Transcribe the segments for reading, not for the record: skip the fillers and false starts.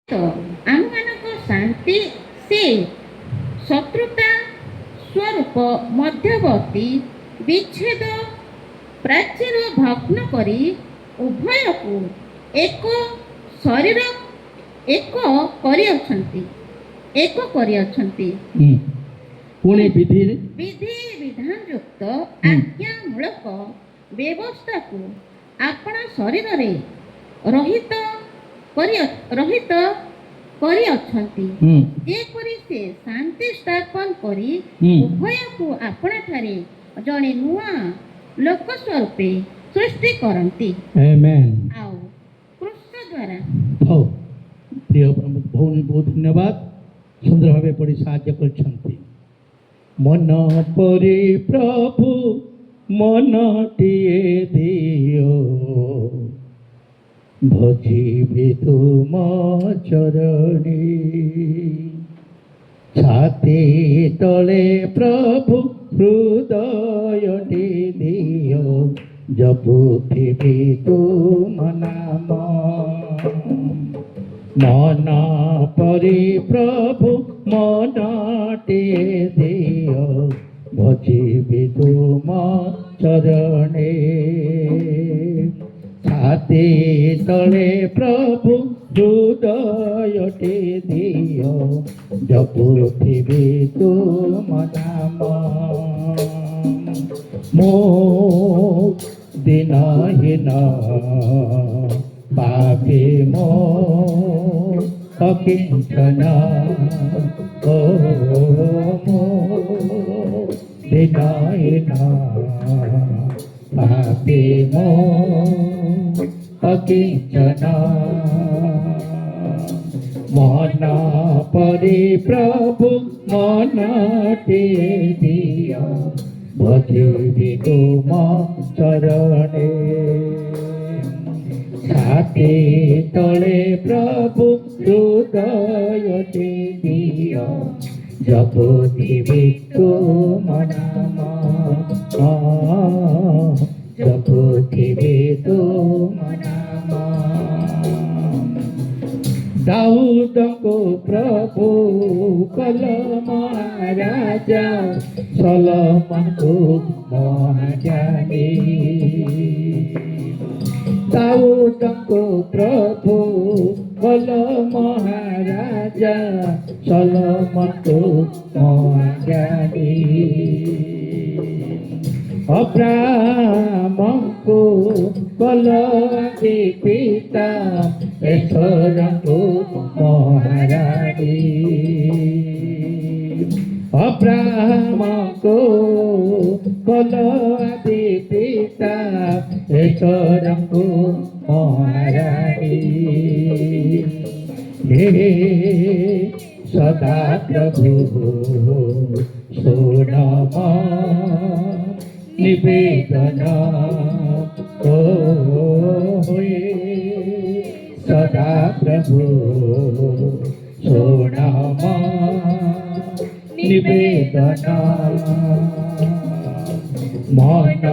ତ ଆମମାନଙ୍କ ଶାନ୍ତି ସେ ଶତ୍ରୁତା ସ୍ୱରୂପ ମଧ୍ୟବର୍ତ୍ତୀ ବିଚ୍ଛେଦ ପ୍ରାଚୀର ଭଗ୍ନ କରି ଉଭୟକୁ ଏକ ଶରୀର ଏକ କରିଅଛନ୍ତି। ପୁଣି ବିଧି ବିଧାନଯୁକ୍ତ ଆଜ୍ଞାମୂଳକ ବ୍ୟବସ୍ଥାକୁ ଆପଣା ଶରୀରରେ ରହିତ କରିଅଛନ୍ତି, ଯେପରି ସେ ଶାନ୍ତି ସ୍ଥାପନ କରି ଉଭୟକୁ ଆପଣଠାରେ ଜଣେ ନୂଆ ଲୋକ ସ୍ୱରୂପେ ସୃଷ୍ଟି କରନ୍ତି। ଆଉ କୃଷ୍ଣ ଦ୍ୱାରା ପ୍ରିୟ ଭଉଣୀ ବହୁତ ଧନ୍ୟବାଦ, ସୁନ୍ଦର ଭାବେ ପଢ଼ି ସାହାଯ୍ୟ କରିଛନ୍ତି। ମନ ପରି ପ୍ରଭୁ ମନଟିଏ ଦିଅ, ଭଜିବି ତୁମ ଚରଣୀ। ଛାତି ତଳେ ପ୍ରଭୁ ହୃଦୟଟି ଦିଅ, ଜପୁଥିବି ତୁମ ନାମ। ମନ ପରି ପ୍ରଭୁ ମନଟିଏ ଦିଅ, ଭଜିବି ତୁମ ଚରଣେ। ଛାତି ତଳେ ପ୍ରଭୁ ହୃଦୟଟି ଦିଅ, ଜପୁଥିବି ତୁମ ନାମ। ମୋ ଦିନହୀନ ପାପୀ ମୋ ଅକିଞ୍ଚନ, ଓ ମୋ ଦିନହୀନ ପାପୀ ମୋ ଅକିଞ୍ଚନ। ମନ ପରି ପ୍ରଭୁ ମନଟିଏ ଦିଅ, ଭଜିବି ତୁମ ଚରଣେ। ଛାତି ତଳେ ପ୍ରଭୁ ହୃଦୟଟି ଦିଅ, ଜପୁଥିବି ତୁମ ନାମ। ଜପୁଥିବି ତୁମ ନାମ। ଦାଉଦଙ୍କୁ ପ୍ରଭୁ କଲ ମହାରାଜା, ସଲୋମନଙ୍କୁ ମହାଜ୍ଞାନୀ। ଦାଉଦଙ୍କୁ ପ୍ରଭୁ କଲ ମହାରାଜା, ସଲୋମନଙ୍କୁ ମହାଜ୍ଞାନୀ। ଅବ୍ରାହ୍ମଙ୍କୁ କଲ ଆଦି ପିତା, ଏଥରଙ୍କୁ ମହାରାଣୀ। ଅବ୍ରାହ୍ମଙ୍କୁ କଲ ଆଦି ପିତା, ଏଥରଙ୍କୁ ମହାରାଣୀ। ହେ ସଦା ପ୍ରଭୁ ଶୁଣ ନିବେଦନ, ହୋଏ ସଦା ପ୍ରଭୁ ଶୁଣ ନିବେଦନ। ମନ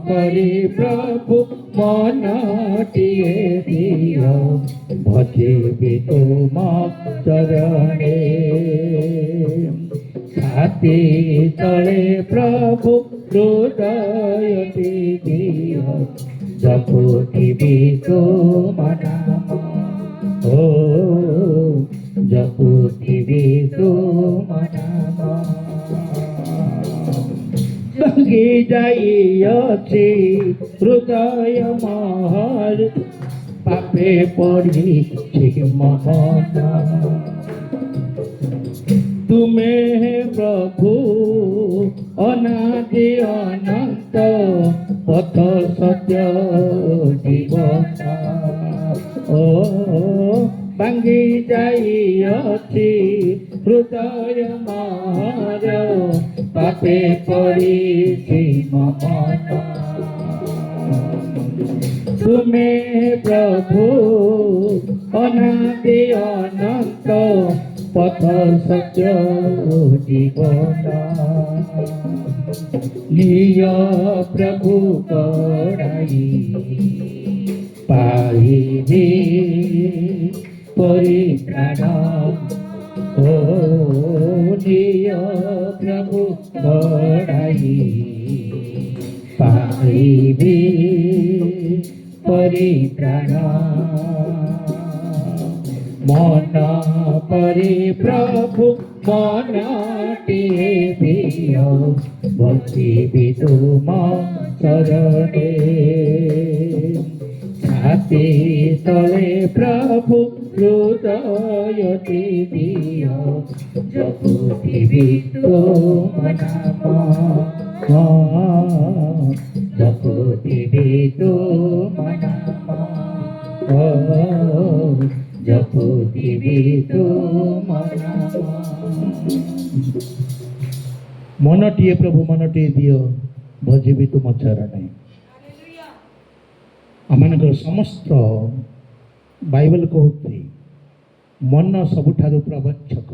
ପରି ପ୍ରଭୁ ମନଟିଏ ଦିଅ, ଭଜିବି ତୁମ ଚରଣେ। ଛାତି ତଳେ ପ୍ରଭୁ ହୃଦୟଟି ଦିଅ, ଜପୁଥିବି ତୁମ ନାମ। ଓ ଜପୁଥିବି ତୁମ ନାମ। ଭାଙ୍ଗି ଯାଇଅଛି ହୃଦୟ ମୋର, ପାପେ ପଡ଼ିଛି ମନ। ତୁମେ ପ୍ରଭୁ ଅନାଦି ଅନନ୍ତ, ପଥ ସତ୍ୟ ଜୀବନ। ଓ ଭାଙ୍ଗି ଯାଇଅଛି ହୃଦୟ ମୋର, ପାପେ ପଡ଼ିଛି ମନ। ତୁମେ ପ୍ରଭୁ ଅନାଦି ଅନନ୍ତ, পথ সত্য জীবন নিয় প্রভু করাই পাইবি परित्राण ओ निय प्रभु बड़ाई पाइबी परित्राण मन परि प्रभु मनटिए दिय बसिबि तुम शरणे छाती तले प्रभु हृदयति दिय जपुथिबि तुम नाम जपुथिबि तुम नाम जपुथिबि तुम नाम मनटिए प्रभु मनटिए दियो भजिबि तुम चरणे आमनकर समस्त बाइबल कहते मन सबुठारु प्रवचक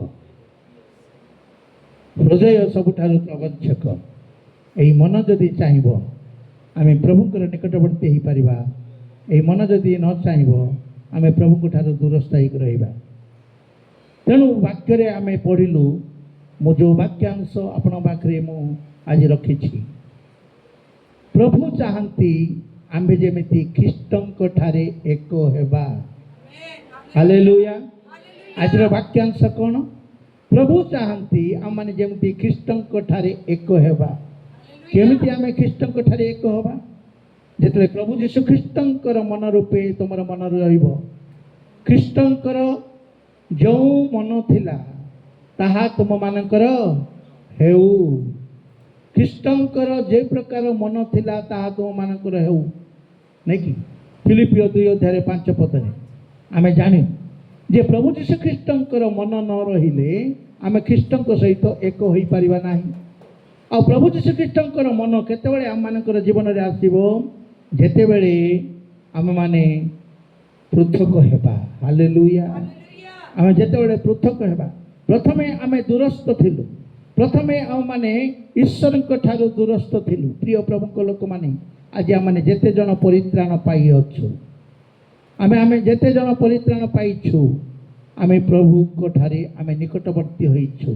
हृदय सबुठारु प्रवचक एई मन जदि चाहिब आमे प्रभुकर निकटवर्ती हो पारिबा एई मन जदि न चाहिब आमे प्रभुक ठारु दूरस्थायी रहिबा तेणु वाक्य आमे पढ़िलु मु जो वाक्यांश आपण पाखे मु आज रखी प्रभु चाहती आम्भे जेमिति ख्रीष्टंक ठारे एक हेबा हालेलुया आज वाक्यांश कौन प्रभु चाहती आम माने जेमिति ख्रीष्टंक ठारे एक हेबा केमिति आमे ख्रीष्टंक ठारे एक हेबा जेतले प्रभु यीशु ख्रीष्टंकर मन रूपे तुमर मन रहिबो ख्रीष्टंकर जो मन थिला ताहा तुम मानकर हेउ ख्रीष्टंकर जे प्रकार मन थिला ताहा तुम मानकर हेउ नहीं कि फिलिपियो 2:5 पदरे आमे जानी जे प्रभु यीशु ख्रीष्टंकर मन न रहिले आमे ख्रीष्टंक सहित एक होई परिबा नाही आ प्रभु यीशु ख्रीष्टंकर मन केतेबेले आम मानकर जीवन रे आसीबो जेतेबेले आमे माने पृथक हेबा हालेलुया आमे जेतेबेले पृथक हेबा प्रथमे आमे दूरस्थ थिलु प्रथमे आम माने ईश्वरक ठारु दूरस्थ थिलु प्रिय प्रभुक लोक माने आज आम माने जेते जन परित्राण पाई अछु आमे जेते जन परित्राण पाइछु आमे प्रभु को ठारे आमे निकटवर्ती होइछु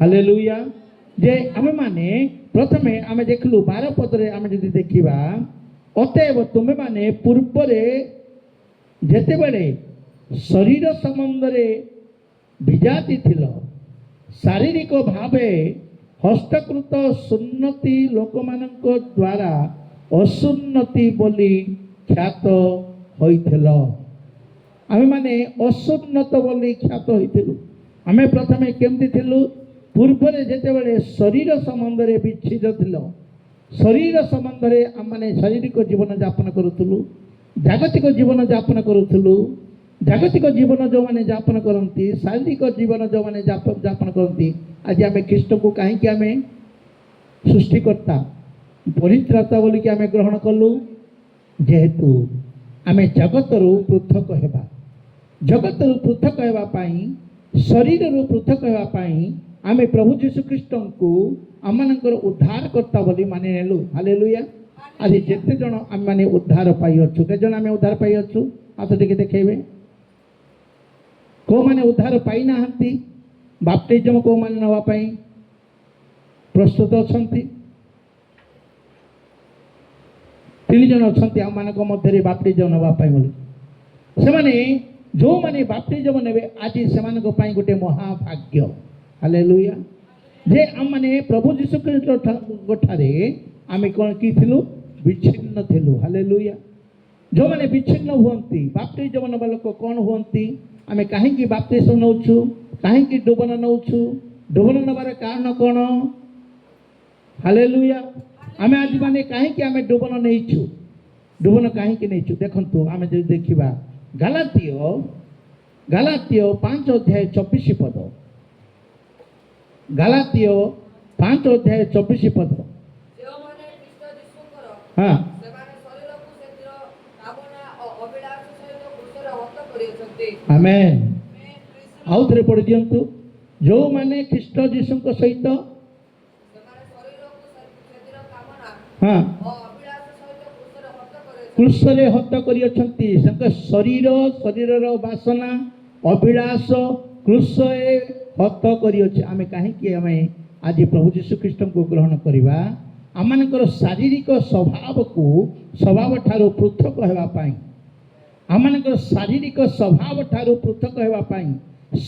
हालेलुया जे आमे माने प्रथमे आमे देखलु 12 पदरे आमे जदि देखिबा अतएव तुमे माने पूर्वरे जेते बेले शरीर संबंधरे विजाति थिल शारीरिक भावे हस्तकृत सुन्नति लोकमानक द्वारा असुन्नति बोली ख्यात होइथिल आमे माने असुन्नत बोली ख्यात होइथिलु आमे प्रथमे केमति थिलु पूर्वरे जेते बेले शरीर संबंधरे विच्छेद थिल शरीर संबंधरे आम माने शारीरिक जीवन यापन करुथुलु जागतिक जीवन यापन करुथुलु जागतिक जीवन जो माने यापन करती शारीरिक जीवन जो माने यापन करती आज आम ख्रीष्ट को कहीं आम सृष्टिकर्ता परित्राता बोल कि आम ग्रहण कलु जेहेतु आम जगत रु पृथक हेबा जगत रु पृथक हेबा पाई शरीर रु पृथक हेबा पाई आम प्रभु यीशु ख्रीष्ट को आमनकर उद्धारकर्ता बोली मानि नेलु हालेलुया आज जेते जन आम माने उद्धार पाई अछु के जन आम उद्धार पाई अछु हाथ टिके देखेबे को माने उद्धार पाई नाहंती बाप्तिजम को माने नवा पाई प्रस्तुत अछंती 3 जन अछंती आम मानक मध्यरे बाप्तिजम नवा पाई बोली से माने जो माने बाप्तिजम नेबे आज से मानक पाई गोटे महाभाग्य हालेलुया जे आम माने प्रभु यीशु ख्रीष्ट ठारे आमे कोन की थिलु विच्छिन्न थिलु हालेलुया जो माने विच्छिन्न हुअंती बाप्तिजम नवा लोक कोन हुअंती आमे कहीं बाप्तिस्म नौछु कहीं डुबन नौछु डुबन नबार कारण कौन हालेलुया आमे आज माने कहीं आमे डुबन नहींछु डुबन कहीं नहींछु देखंतु आमे जे देखिबा गलातिय 5:24 पद गलातिय 5:24 पद हाँ आमेन आउ थे पढ़ी दिंतु जो माने ख्रीष्ट जीशु सहित हाँ क्रूसरे हत कर शरीर शरीर वासना ଅଭିଳାଷ କୃଷଏ ହତ କରିଅଛି। ଆମେ କାହିଁକି ଆମେ ଆଜି ପ୍ରଭୁ ଯୀଶୁ ଖ୍ରୀଷ୍ଟଙ୍କୁ ଗ୍ରହଣ କରିବା? ଆମମାନଙ୍କର ଶାରୀରିକ ସ୍ୱଭାବ ଠାରୁ ପୃଥକ ହେବା ପାଇଁ, ଆମମାନଙ୍କର ଶାରୀରିକ ସ୍ୱଭାବ ଠାରୁ ପୃଥକ ହେବା ପାଇଁ,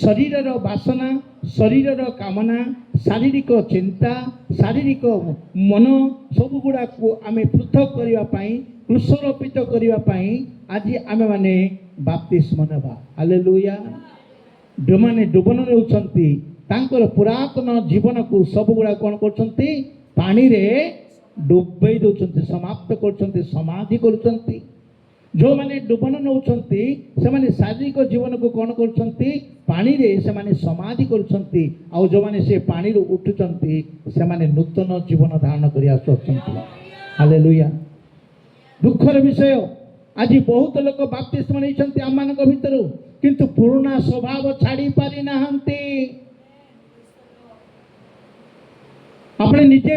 ଶରୀରର ବାସନା, ଶରୀରର କାମନା, ଶାରୀରିକ ଚିନ୍ତା, ଶାରୀରିକ ମନ ସବୁଗୁଡ଼ାକୁ ଆମେ ପୃଥକ କରିବା ପାଇଁ, କୃଷରୋପିତ କରିବା ପାଇଁ ଆଜି ଆମେମାନେ ବାପ୍ତିସ୍ମ ନେବା। ହାଲେଲୁୟା। ଯେଉଁମାନେ ଡୁବନ ନେଉଛନ୍ତି ତାଙ୍କର ପୁରାତନ ଜୀବନକୁ ସବୁଗୁଡ଼ା କ'ଣ କରୁଛନ୍ତି? ପାଣିରେ ଡୁବେଇ ଦେଉଛନ୍ତି, ସମାପ୍ତ କରୁଛନ୍ତି, ସମାଧି କରୁଛନ୍ତି। ଯେଉଁମାନେ ଡୁବନ ନେଉଛନ୍ତି ସେମାନେ ଶାରୀରିକ ଜୀବନକୁ କ'ଣ କରୁଛନ୍ତି? ପାଣିରେ ସେମାନେ ସମାଧି କରୁଛନ୍ତି। ଆଉ ଯେଉଁମାନେ ସେ ପାଣିରୁ ଉଠୁଛନ୍ତି ସେମାନେ ନୂତନ ଜୀବନ ଧାରଣ କରି ଆସୁଛନ୍ତି। ହାଲେଲୁୟା। ଦୁଃଖର ବିଷୟ, ଆଜି ବହୁତ ଲୋକ ବାପ୍ତିସ୍ମ ନେଇଛନ୍ତି ଆମମାନଙ୍କ ଭିତରୁ, କିନ୍ତୁ ପୁରୁଣା ସ୍ୱଭାବ ଛାଡ଼ି ପାରିନାହାନ୍ତି। ଆପଣ ନିଜେ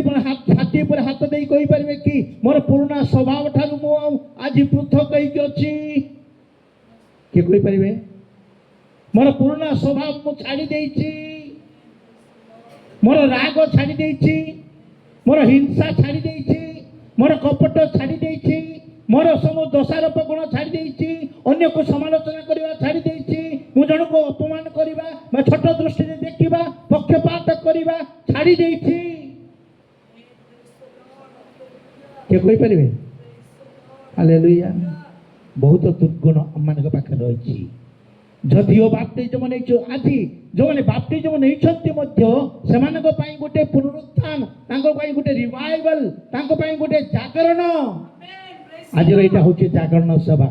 ଛାତି ଉପରେ ହାତ ଦେଇ କହିପାରିବେ କି ମୋର ପୁରୁଣା ସ୍ୱଭାବ ଠାରୁ ମୁଁ ଆଜି ପୃଥକ ହେଇକି ଅଛି? କିଏ କହିପାରିବେ? ମୋର ପୁରୁଣା ସ୍ୱଭାବ ମୁଁ ଛାଡ଼ି ଦେଇଛି, ମୋର ରାଗ ଛାଡ଼ି ଦେଇଛି, ମୋର ହିଂସା ଛାଡ଼ି ଦେଇଛି, ମୋର କପଟ ଛାଡ଼ି ଦେଇଛି, ମୋର ସବୁ ଦୋଷାରୋପ ଗୁଣ ଛାଡ଼ି ଦେଇଛି, ଅନ୍ୟକୁ ସମାଲୋଚନା କରିବା ଛାଡ଼ି ଦେଇଛି, ମୁଁ ଜଣକୁ ଅପମାନ କରିବା ବା ଛୋଟ ଦୃଷ୍ଟିରେ ଦେଖିବା, ପକ୍ଷପାତ କରିବା ଛାଡ଼ି ଦେଇଛି। କିଏ କହିପାରିବେ? ହାଲେଲୁୟା। ବହୁତ ଦୁର୍ଗୁଣ ଆମମାନଙ୍କ ପାଖରେ ରହିଛି। ଯଦିଓ ବାପ୍ତିଜମ ନେଇଛୁ, ଆଜି ଯେଉଁମାନେ ବାପ୍ତିଜମ ନେଇଛନ୍ତି ମଧ୍ୟ ସେମାନଙ୍କ ପାଇଁ ଗୋଟେ ପୁନରୁତ୍ଥାନ, ତାଙ୍କ ପାଇଁ ଗୋଟେ ରିଭାଇଭାଲ, ତାଙ୍କ ପାଇଁ ଗୋଟେ ଜାଗରଣ। ଆଜିର ଏଇଟା ହେଉଛି ଜାଗରଣ ସଭା।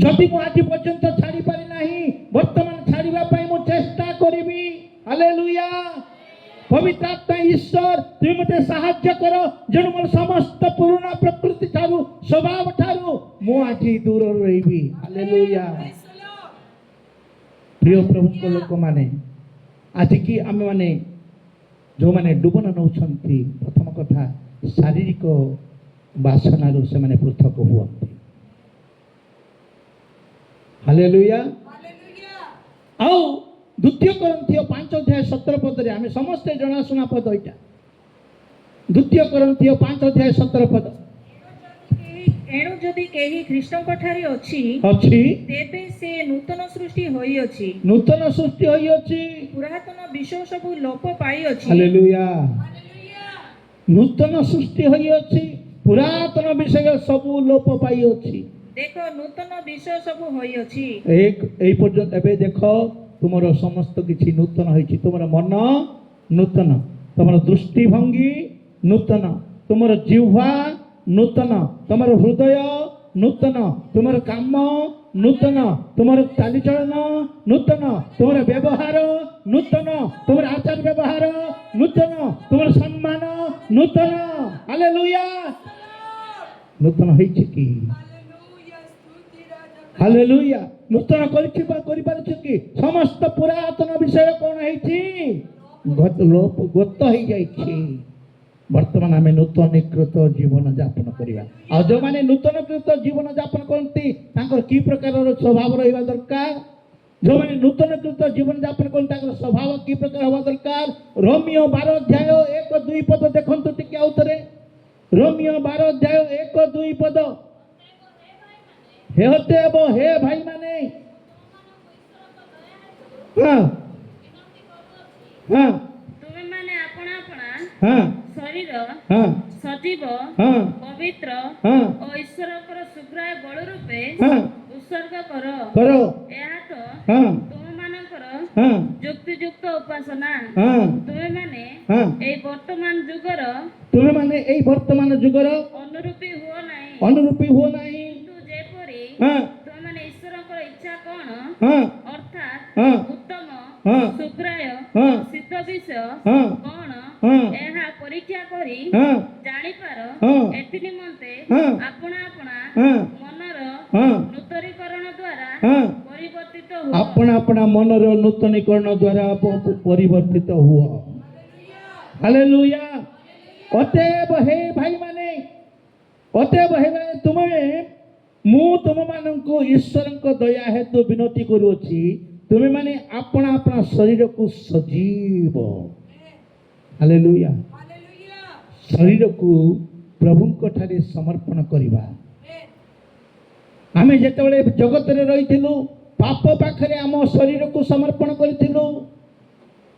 ଯଦି ମୁଁ ଆଜି ପର୍ଯ୍ୟନ୍ତ ଛାଡ଼ି ପାରି ନାହିଁ, ବର୍ତ୍ତମାନ ଛାଡ଼ିବା ପାଇଁ ମୁଁ ଚେଷ୍ଟା କରିବି। ହାଲେଲୁୟା। ପବିତ୍ର ଆତ୍ମା ଈଶ୍ୱର ତୁମେ ମୋତେ ସାହାଯ୍ୟ କର, ଯେଣୁ ମୋର ସମସ୍ତ ପୁରୁଣା ପ୍ରକୃତି ଠାରୁ, ସ୍ୱଭାବ ଠାରୁ ମୁଁ ଆଜି ଦୂରରେ ରହିବି। ହାଲେଲୁୟା। ପ୍ରିୟ ପ୍ରଭୁଙ୍କ ଲୋକମାନେ, ଆଜିକି ଆମେମାନେ ଯେଉଁମାନେ ଡୁବନ ନେଉଛନ୍ତି, ପ୍ରଥମ କଥା ଶାରୀରିକ ବାସନାରୁ ସେମାନେ ପୃଥକ ହୁଅନ୍ତି। ହାଲେଲୁୟା। ଆଉ ଦ୍ୱିତୀୟ କରନ୍ଥୀୟ 5:17 ଆମେ ସମସ୍ତେ ଜଣାଶୁଣା ପଦ ଏଇଟା। ଦ୍ୱିତୀୟ କରନ୍ଥୀୟ 5:17 ଏଣୁ ଯଦି କେହି ଖ୍ରୀଷ୍ଟଙ୍କ ଠାରେ ଅଛି ତେବେ ସେ ନୂତନ ସୃଷ୍ଟି ହୋଇଅଛି, ନୂତନ ସୃଷ୍ଟି ହୋଇଅଛି, ପୁରାତନ ବିଷୟ ସବୁ ଲୋପ ପାଇଅଛି। ହାଲେଲୁୟା। ନୂତନ ସୃଷ୍ଟି ହୋଇଅଛି, ପୁରାତନ ବିଷୟ ସବୁ ଲୋପ ପାଇଅଛି। ଦେଖ ନୂତନ ବିଷୟ ସବୁ ହୋଇଅଛି। এই পর্যন্ত ଏବେ ଦେଖ ତୁମର ସମସ୍ତ କିଛି ନୂତନ ହୋଇଛି। ତୁମର ମନ ନୂତନ, ତୁମର ଦୃଷ୍ଟିଭଙ୍ଗୀ ନୂତନ, ତୁମର ଜିହ୍ୱା ନୂତନ, ତୁମର ହୃଦୟ ନୂତନ, ତୁମର କାମ ନୂତନ, ତୁମର ଚାଲିଚଳନ ନୂତନ, ତୁମର ବ୍ୟବହାର ନୂତନ, ତୁମର ଆଚାର ବ୍ୟବହାର ନୂତନ, ତୁମର ସମ୍ମାନ ନୂତନ। ହାଲେଲୁୟା। ନୂତନ ହେଇଛି କି? ହାଲେଲୁୟା। ନୂତନ କରିପାରୁଛୁ କି? ସମସ୍ତ ପୁରାତନ ବିଷୟ କ'ଣ ହେଇଛି? ଗତ ହେଇଯାଇଛି। ବର୍ତ୍ତମାନ ଆମେ ନୂତନୀକୃତ ଜୀବନ ଯାପନ କରିବା। ଆଉ ଯେଉଁମାନେ ନୂତନୀକୃତ ଜୀବନ ଯାପନ କରନ୍ତି ତାଙ୍କର କି ପ୍ରକାରର ସ୍ୱଭାବ ରହିବା ଦରକାର? ଯେଉଁମାନେ ନୂତନୀକୃତ ଜୀବନ ଯାପନ କରନ୍ତି ତାଙ୍କର ସ୍ୱଭାବ କି ପ୍ରକାର ହେବା ଦରକାର? ରୋମିଓ 12:1-2 ଦେଖନ୍ତୁ ଟିକେ ଆଉ ଥରେ। ରୋମିଓ 12:1-2 ହେଉତେବ ହେ ଭାଇମାନେ, ତୁମେମାନେ ଆପଣା ଆପଣା ହଁ ଶରୀର ହଁ ସଜୀବ, ହଁ ପବିତ୍ର ହଁ ଓ ଈଶ୍ୱରଙ୍କର ସୁଗ୍ରାହ ବଳି ରୂପେ ହଁ ଉତ୍ସର୍ଗ କର। ଏହା ତ ହଁ ତୁମମାନଙ୍କର ହଁ ଯୁକ୍ତିଯୁକ୍ତ ଉପାସନା। ହଁ ତୁମେମାନେ ହଁ ଏଇ ବର୍ତ୍ତମାନ ଯୁଗର ତୁମେମାନେ ଏଇ ବର୍ତ୍ତମାନ ଯୁଗର ଅନୁରୂପୀ ହୁଅ ନାହିଁ, ଅନୁରୂପୀ ହୁଅ ନାହିଁ। କିନ୍ତୁ ଯେପରି ହଁ ତୁମେମାନେ ଈଶ୍ୱରଙ୍କର ଇଚ୍ଛା କ'ଣ, ହଁ ଅର୍ଥାତ୍ ହଁ ଉତ୍ତମ, ହଁ ସୁଗ୍ରାହ, ହଁ ସିଦ୍ଧ ବିଷୟ ହଁ କ'ଣ ହଁ ଏହା ପରୀକ୍ଷା କରି ହଁ ଜାଣିପାର। ହଁ ଏଥି ନିମନ୍ତେ ହଁ ଆପଣା ଆପଣା ହଁ ମନର ହଁ ନୂତନୀକରଣ ଦ୍ୱାରା ହଁ ପରିବର୍ତ୍ତିତ ହୁଅ। ଆପଣା ଆପଣା ମନର ନୂତନୀକରଣ ଦ୍ୱାରା ପରିବର୍ତ୍ତିତ ହୁଅ। ହାଲେଲୁୟା। ଅତଏବ ହେ ଭାଇମାନେ, ଅତଏବ ହେ ତୁମେ ମୁଁ ତୁମମାନଙ୍କୁ ଈଶ୍ୱରଙ୍କ ଦୟା ହେତୁ ବିନତି କରୁଅଛି ତୁମେ ମାନେ ଆପଣା ଆପଣା ଶରୀରକୁ ସଜୀବ ହାଲେଲୁୟା ଶରୀରକୁ ପ୍ରଭୁଙ୍କ ଠାରେ ସମର୍ପଣ କରିବା। ଆମେ ଯେତେବେଳେ ଜଗତରେ ରହିଥିଲୁ ପାପ ପାଖରେ ଆମ ଶରୀରକୁ ସମର୍ପଣ କରିଥିଲୁ।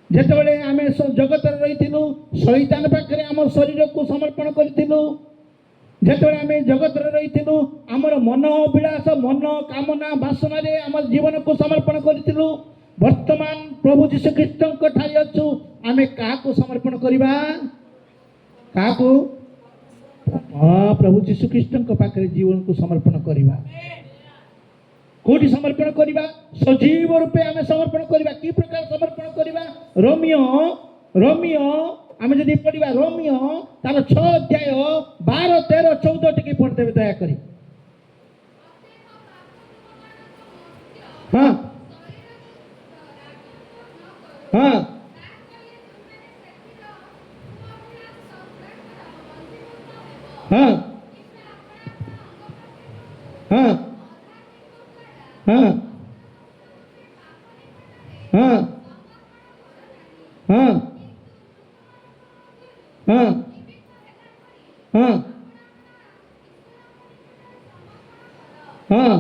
ଯେତେବେଳେ ଆମେ ଜଗତରେ ରହିଥିଲୁ ଶୈତାନ ପାଖରେ ଆମ ଶରୀରକୁ ସମର୍ପଣ କରିଥିଲୁ। ଯେତେବେଳେ ଆମେ ଜଗତରେ ରହିଥିଲୁ ଆମର ମନ ବିଳାସ ମନ କାମନା ବାସନାରେ ଆମ ଜୀବନକୁ ସମର୍ପଣ କରିଥିଲୁ। ବର୍ତ୍ତମାନ ପ୍ରଭୁ ଯୀଶୁ ଖ୍ରୀଷ୍ଟଙ୍କ ଠାରେ ଅଛୁ। ଆମେ କାହାକୁ ସମର୍ପଣ କରିବା? କାହାକୁ? ପ୍ରଭୁ ଯୀଶୁ ଖ୍ରୀଷ୍ଟଙ୍କ ପାଖରେ ଜୀବନକୁ ସମର୍ପଣ କରିବା। କୋଉଠି ସମର୍ପଣ କରିବା? ସଜୀବ ରୂପେ ଆମେ ସମର୍ପଣ କରିବା। କି ପ୍ରକାର ସମର୍ପଣ କରିବା? ରୋମିଓ ଆମେ ଯଦି ପଢିବା ରୋମିଓ ତାର 6 ଅଧ୍ୟାୟ 12, 13, 14 ଟିକେ ପଢିଦେବେ ଦୟାକରି। ହଁ ହଁ ହଁ ହଁ ହଁ ହଁ ହଁ ହଁ ହଁ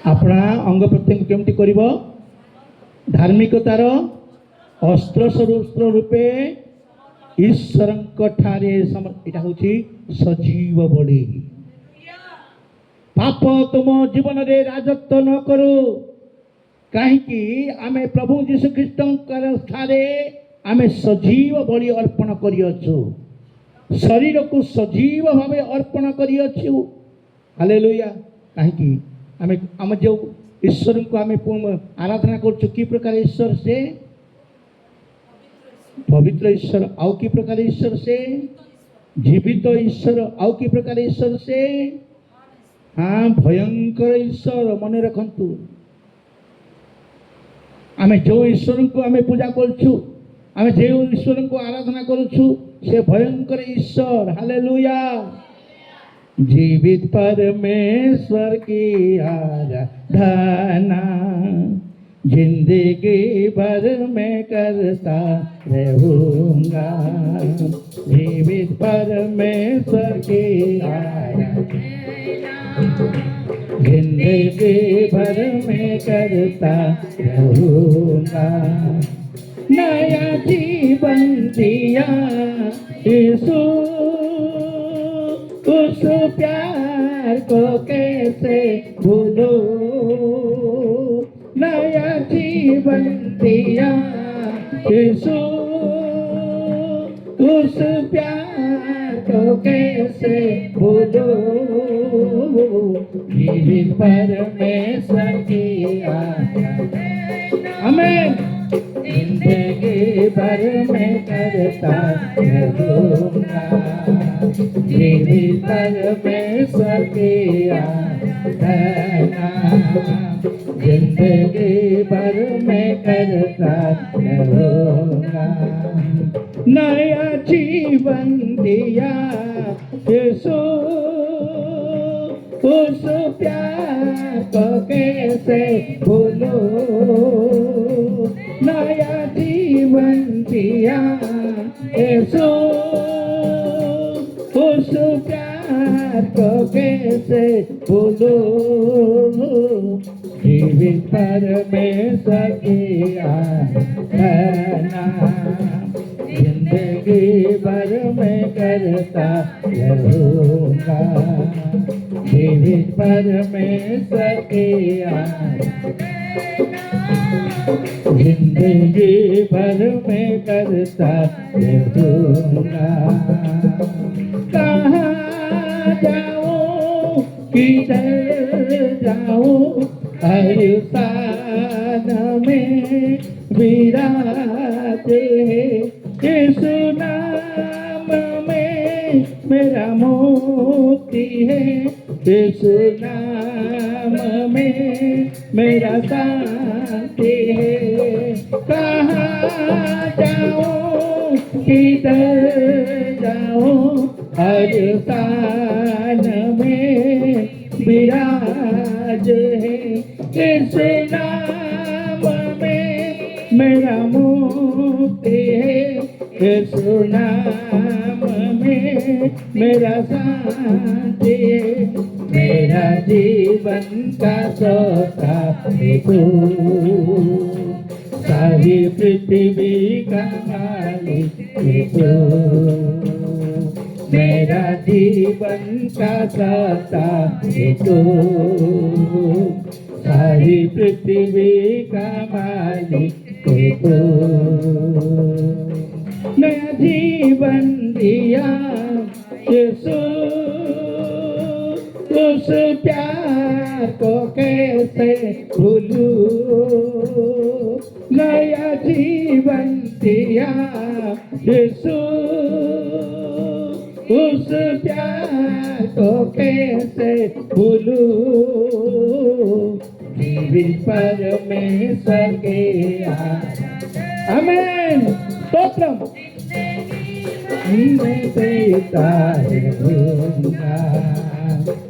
अपना अंग प्रत्यंग केमती करिब? धार्मिकतार अस्त्र शस्त्र रूपे ईश्वरଙ୍କ ठारे एटा होची सजीव बलि। पाप तुम जीवन रे राजत्व न करू काहेकि आमे प्रभु यीशु ख्रीष्टଙ୍କ ठारे आमे सजीव बलि अर्पण करियछु। शरीर को सजीव भावे अर्पण करियछु। हालेलुया। काहेकि आमे आम जो ईश्वर को आमे आराधना करछु की प्रकार ईश्वर से? पवित्र ईश्वर। आउ की प्रकार ईश्वर से? जीवित ईश्वर। आउ की प्रकार ईश्वर से? हाँ, भयंकर ईश्वर। मन रखंतु आमे जो ईश्वर को आमे पूजा करछु आमे जो ईश्वर को आराधना करछु से भयंकर ईश्वर। हालेलुया। जीवित परमेश्वर की आराधना जिंदगी भर में करता रहूंगा। जीवित परमेश्वर की आराधना जिंदगी भर में करता रहूंगा। नया जीवन दिया यीशु, उस प्यार को कैसे भूलो। नया जीवन दिया यीशु, उस प्यार को कैसे भूलो। जीवित परमेश्वर की आराधना आमीन जिंदगी भर में करता रहूंगा। जीवित परमेश्वर की आराधना जिंदगी भर में करता रहूंगा। नया जीवन दिया यीशु, उस प्यार को कैसे भूलो। नया जीवन दिया यीशु, उस प्यार को कैसे भूलो। जीवित परमेश्वर की आराधना जिंदगी भर में करता रहूंगा। जीवित परमेश्वर की आराधना जिंदगी भर में करता रहूंगा। कहाँ जाऊं किधर जाऊं हर स्थान में विराज है। यीशु नाम में मेरा मुक्ति है। यीशु नाम में मेरा शांति है। कहाँ जाऊं किधर जाऊं हर स्थान में विराज है इस नाम में मेरा मुक्ति है इस नाम में मेरा शांति है मेरा जीवन का सोता है तू सारी पृथ्वी का मालिक है तू मेरा जीवन का दाता है तू सारी पृथ्वी का मालिक है तू नया जीवन दिया यीशु उस प्यार को कैसे भूलूं नया जीवन दिया यीशु उस प्यार को कैसे भूलूं जीवित परमेश्वर के आमेन स्तोत्रम मैं देता है दूंगा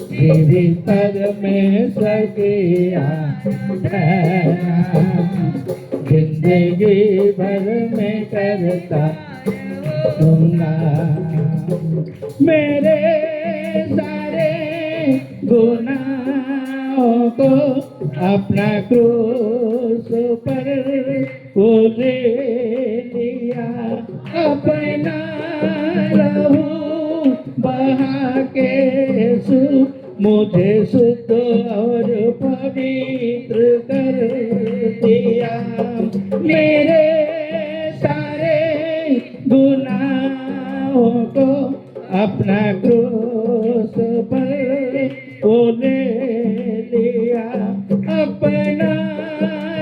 जीवित परमेश्वर के जिंदगी भर में करता दूंगा मेरे सारे गुनाहों को अपना क्रूस पर वो ले लिया अपना लहू बहा के मुझे शुद्ध और पवित्र कर दिया मेरे सारे गुनाहों को अपना क्रूस पर वो ले लिया अपना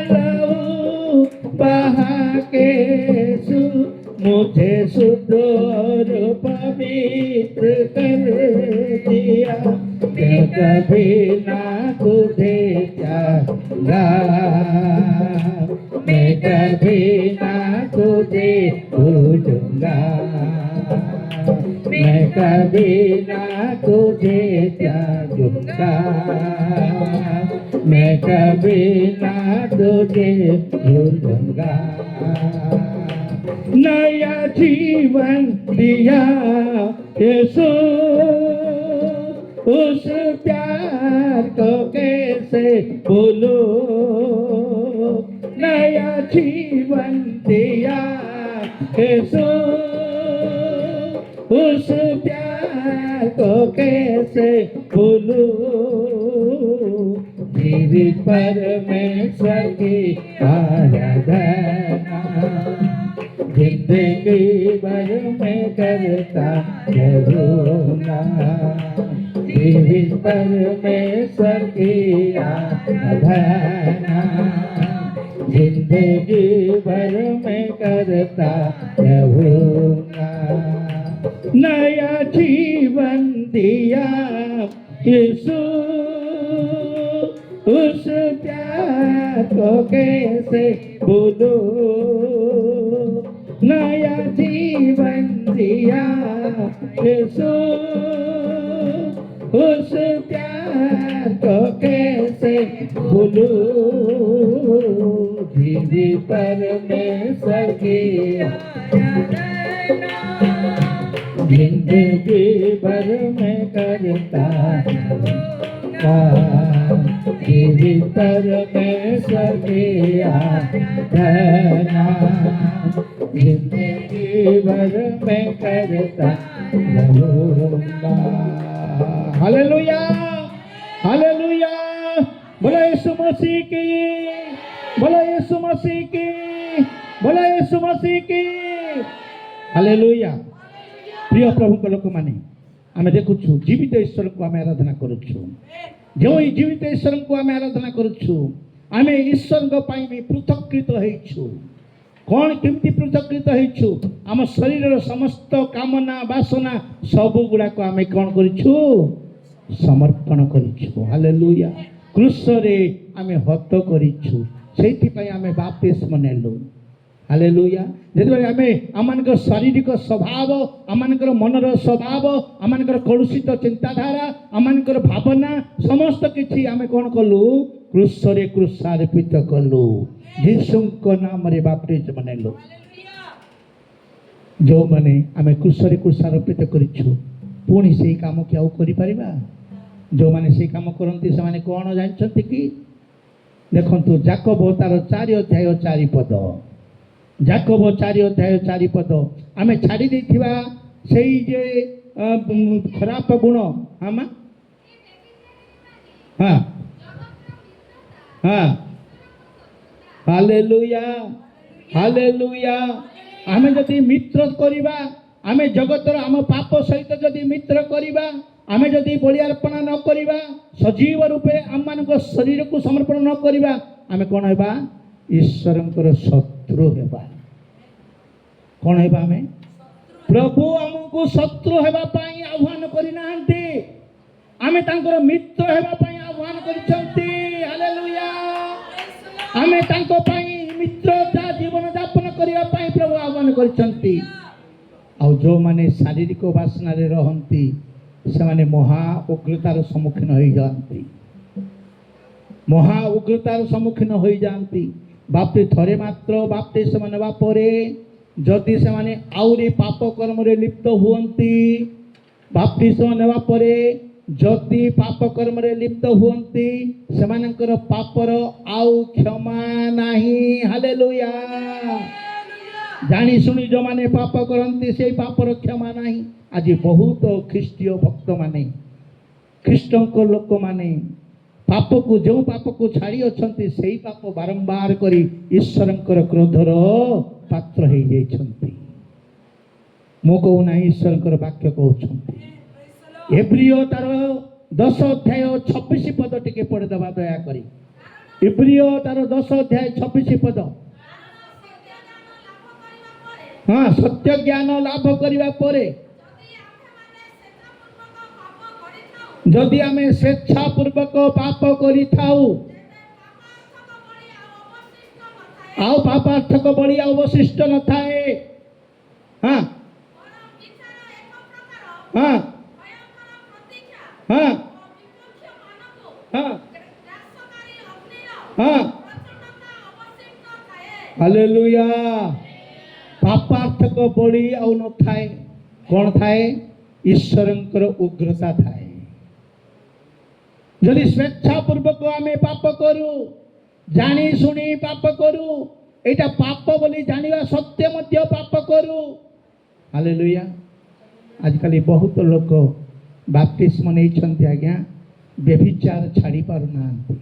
लहू बहा के मुझे शुद्ध और पवित्र कर दिया मैं कभी ना तुझे त्यागा मैं कभी ना तुझे भूलूंगा मैं कभी ना तुझे त्यागूंगा मैं कभी ना तुझे भूलूंगा नया जीवन दिया यीशु उस प्यार को कैसे भूलूं नया जीवन दिया यीशु उस प्यार को कैसे भूलूं जीवित परमेश्वर की आराधना जिंदगी भर में करता रहूंगा जीवित परमेश्वर की आराधना जिंदगी भर में करता रहूंगा नया जीवन दिया यीशु उस प्यार को कैसे भूलूं नया जीवन दिया यीशु उस प्यार को कैसे भूलूं जीवित परमेश्वर की जिंदगी भर में करता जीवित परमेश्वर की आराधना जिंदगी भर में करता रहूंगा हालेलुया हालेलुया बोलो यीशु मसीह की बोलो यीशु मसीह की बोलो यीशु मसीह की हालेलुया प्रिय प्रभु लोक माने आमे देखुछु जीवित ईश्वर को आमे आराधना करुछु जो जीवित ईश्वर को आमे आराधना करुछु आमे ईश्वर को पाई में पृथक्कृत हेछु कौन केमती पृथक्कृत हेछु आम शरीर समस्त कामना वासना सब गुड़ा को आमे कौन करिछु समर्पण करिछु हालेलुया क्रूस रे आमे हत करिछु सेति पई आमे बाप्तिस्म नेलु हालेलुया जेतेबेले आमे आमानकर शारीरिक स्वभाव आमानकर मनर स्वभाव आमानकर कलुषित चिंताधारा आमानकर भावना समस्त किछि आमे कोन कलु क्रूसरे क्रूसार्पित कलु यीशुଙ୍କ नामରେ बाप्तिस्म नेलु जो माने आमे क्रूसरे क्रूसार्पित करिछु पुणी सेही काम कि आउ करि परिबा जो माने सेही काम करंती से माने कोन जानछंती कि देखंतु याकूब तार 4 अध्याय 4 पद याकूब 4 अध्याय 4 पद आमे छाड़ी देथिबा सेही जे खराब गुण आमा हाँ हाँ हालेलुया हालेलुया आमे जदि मित्र करिबा आमे जगतर आम पाप सहित जदि मित्र करिबा आमे जदि बलि अर्पण न करिबा सजीव रूपे आम मानक शरीर को समर्पण न करिबा आमे कोन हेबा ईश्वरंकर शत्रु हेबा कोन हेबा आमे प्रभु हमको शत्रु हेबा पाई आह्वान करि नाहंती आमे तांकर मित्र हेबा पाई आह्वान करिसंती हालेलुया आमे तांको पाई मित्रता जीवन यापन करिबा पाई प्रभु आह्वान करिसंती आ जो माने शारीरिक वासना रे रहंती से माने महा उग्रतार सम्मुखीन हो जाती महा उग्रतार सम्मुखीन हो जाती बापरे थरे मात्र बाप्तिस्म नेबा परे जदि से माने आउरी पाप कर्म रे लिप्त हुअंती बाप्तिस्म नेबा परे जदि पाप कर्म रे लिप्त हुअंती सेमानकर पापर आउ क्षमा नाही हालेलुया जानी सुनी जो माने पाप करंती से पापर क्षमा नाही आज बहुत ख्रीष्टीय भक्त माने ख्रीष्टों को लोक माने पाप को जो पाप को छाड़ी अछंती सेही पाप बारंबार करी ईश्वरंकर क्रोधर पात्र हो जाइछंती मो कहू ना ईश्वरंकर वाक्य कहउछंती एब्रियो तार 10 अध्याय 26 पद टिके पढ़ दबा दया करी एब्रियो तार 10 अध्याय 26 पद हाँ सत्य ज्ञान लाभ करिबा परे जदि आमे स्वेच्छापूर्वक पाप करि थाउ आउ पापार्थक बलि अवशिष्ट न थाए हाँ हाँ हाँ हाँ हाँ हालेलुया पापार्थक बलि आउ न थाए कौन थाए ईश्वरंकर उग्रता थाए जदि स्वेच्छापूर्वक आमे पाप करू जानी सुनी पाप करू एटा पाप बोली जानिबा सत्य मध्य पाप करू हालेलुया आजकल बहुत लोक बाप्तिस्म नहीं छंती आज्ञा व्यभिचार छाड़ी पारु नांती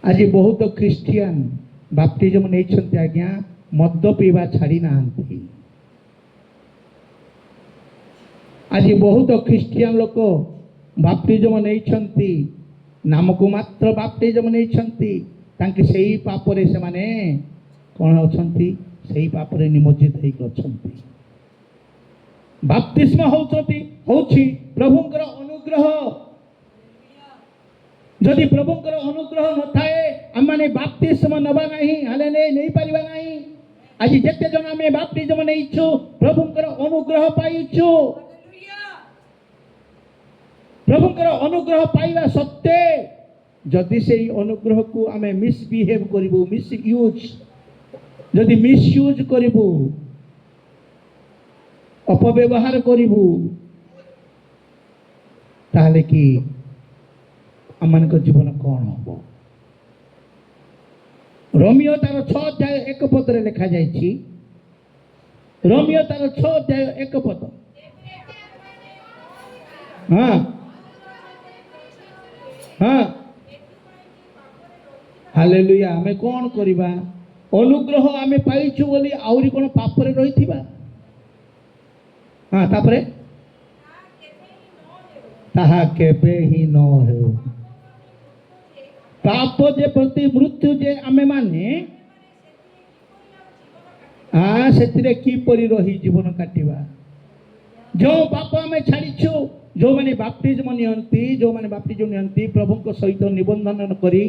आज बहुत क्रिश्चियन बाप्तिस्म नहीं छंती आज्ञा मद पीवा छाड़ी नांती आज बहुत क्रिश्चियन लोक बाप्तिस्म नहीं छंती नाम को मात्र बाप्तिस्म नहीं छंती तांके सेही पाप रे से माने कोन होछंती सेही पाप रे निमज्जित हेइ गछंती बाप्तिस्म होछि प्रभुंकर अनुग्रह जदि प्रभुंकर अनुग्रह न थाए हम माने बाप्तिस्म नबा नहीं हाले नहीं परिबा नहीं आज जेते जन आमे बाप्तिस्म नैछु प्रभुंकर अनुग्रह पाइछु प्रभुंकर अनुग्रह पाइबा सत्ते जदि से अनुग्रह को आमे मिसबिहेव करिबो मिसयूज जदि मिसयूज करिबो अपव्यवहार करिबो ताले कि आमान को जीवन कौन हबो रोमियो तार 6 अध्याय 1 पद रे लिखा जायछि रोमियो तार 6 अध्याय 1 पद हाँ हाँ हालेलुया आमे कौन करिबा अनुग्रह आमे पाइछु बोली आउरी कोन पाप रे रहिथिबा हाँ तापरे ताहा केबे ही न हो पाप जे प्रति मृत्यु जे आमे माने हाँ सेतिरे की परि रही जीवन काटिबा जो पाप आमे छाड़ीछु जो माने बाप्तिस्म नियंती जो माने बाप्तिस्म नियंती प्रभु को सहित निबंधन करी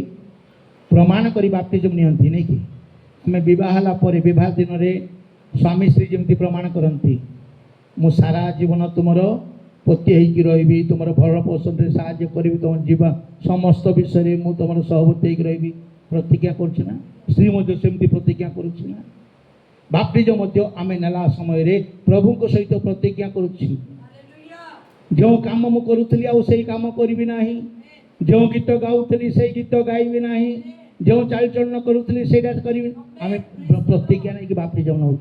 प्रमाण करी बाप्तिस्म नियंती नहीं कि आम बह विवाह दिन में स्वामी स्त्री जमी प्रमाण करती मु सारा जीवन तुम पति होगी रही तुम भरण पोषण में साहय करी तुम जीवन समस्त विषय में तुम सहवर्ती होगी रही प्रतिज्ञा करुना स्त्री सेमती प्रतिज्ञा करुना बाप्तिज आम नेला समय प्रभु सहित प्रतिज्ञा करुच्ची जो काम मु करुली आई काम करी ना जो गीत गाऊली से गीत गाइबी ना जो चालचलन करुली से आम प्रतिज्ञा नहीं बाप्तिज नौ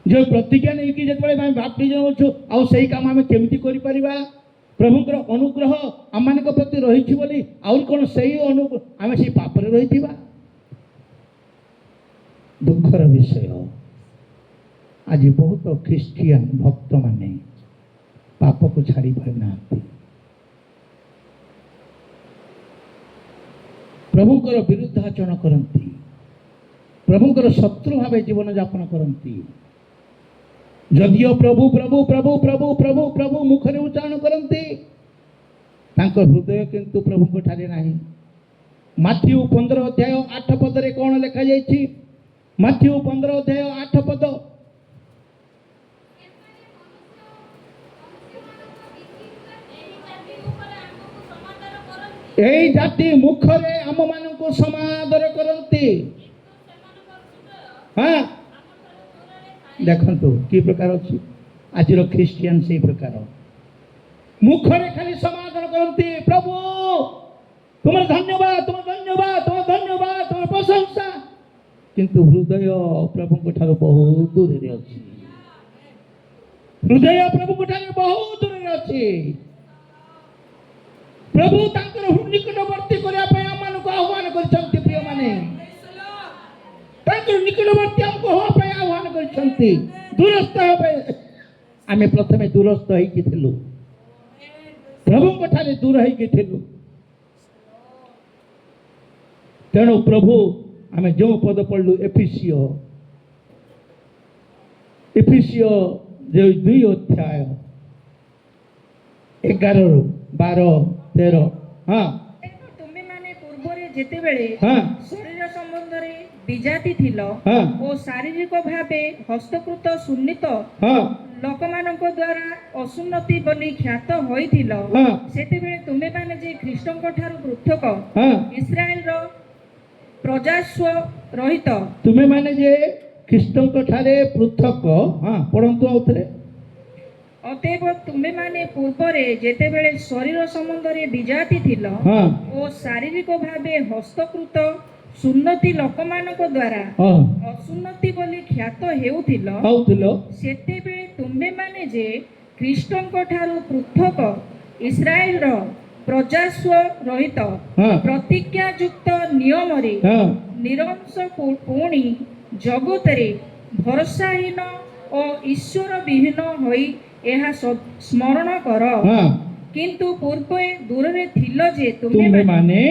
जो प्रतिज्ञा नहीं कि जो बाप्तिज नौ आई काम आम केमी कर प्रभुंर अनुग्रह आम मान प्रति रही बोली आउर कौन से आम से पापर रही दुखर विषय आज बहुत ख्रीस्टियन भक्त माने पाप को छाड़ी पारिना प्रभुंर विरुद्धाचरण करती प्रभुंर शत्रु भाव जीवन यापन करती जदियो प्रभु प्रभु प्रभु प्रभु प्रभु प्रभु मुखरे उच्चारण करती हृदय किंतु प्रभु ठारे नहीं माथ्यू 15 अध्याय 8 पदरे कौन लिखा जाइछि माथ्यू 15 अध्याय 8 पद यही जाति मुखरे आम मान को समादर करती हाँ देखो कि प्रकार अच्छी आज ख्रीस्टियन से प्रकार मुखरे खाली समादर करती प्रभु तुम धन्यवाद तुम धन्यवाद तुम धन्यवाद तुम प्रशंसा किंतु हृदय प्रभु ठार बहुत दूर अच्छी हृदय प्रभु ठार बहुत दूर अच्छी प्रभु निकटवर्ती करने आह्वान कर प्रिय माने निकटवर्ती आमको होगा आह्वान कर दूरस्थ आम प्रथमे दूरस्थ हो प्रभु ठारे दूर हो तेणु प्रभु आम जो पद पढ़लु एफिसियो जो 2 अध्याय 11 12 13 हाँ तुमे माने पूर्वरे जेते बेले हाँ शरीर संबंध रे विजाति थिलो हाँ ओ शारीरिक भावे हस्तकृत सुन्नित हाँ लोक मानक द्वारा असुन्नति बनी ख्यात होइथिलो हाँ सेते बेले तुमे माने जे ख्रीष्टଙ୍କ ठारू पृथक हाँ इस्राएल रो प्रजास्व रहित तुमे माने जे ख्रीष्टଙ୍କ ठारे पृथक हाँ पढ़ंतु आउथरे अतएव तुमे माने पूर्वरे जेते बेले शरीर संबंध रे विजाति थिलो हाँ ओ शारीरिक भावे हस्तकृत सुन्नति लोक मानक द्वारा हाँ असुन्नति बोली ख्यात हेउथिलो आउथलो सेते बेले तुमे माने जे ख्रीष्टଙ୍କ ठारू पृथक इस्राएल रो प्रजास्व रहित हाँ प्रतिज्ञा युक्त नियम रे हाँ निरंश पुणी जगत रे भरोसाहीन और ईश्वर विहीन होई एहा स्मरण कर हाँ किंतु पूर्वे दूर रे थिलो जे तुमे माने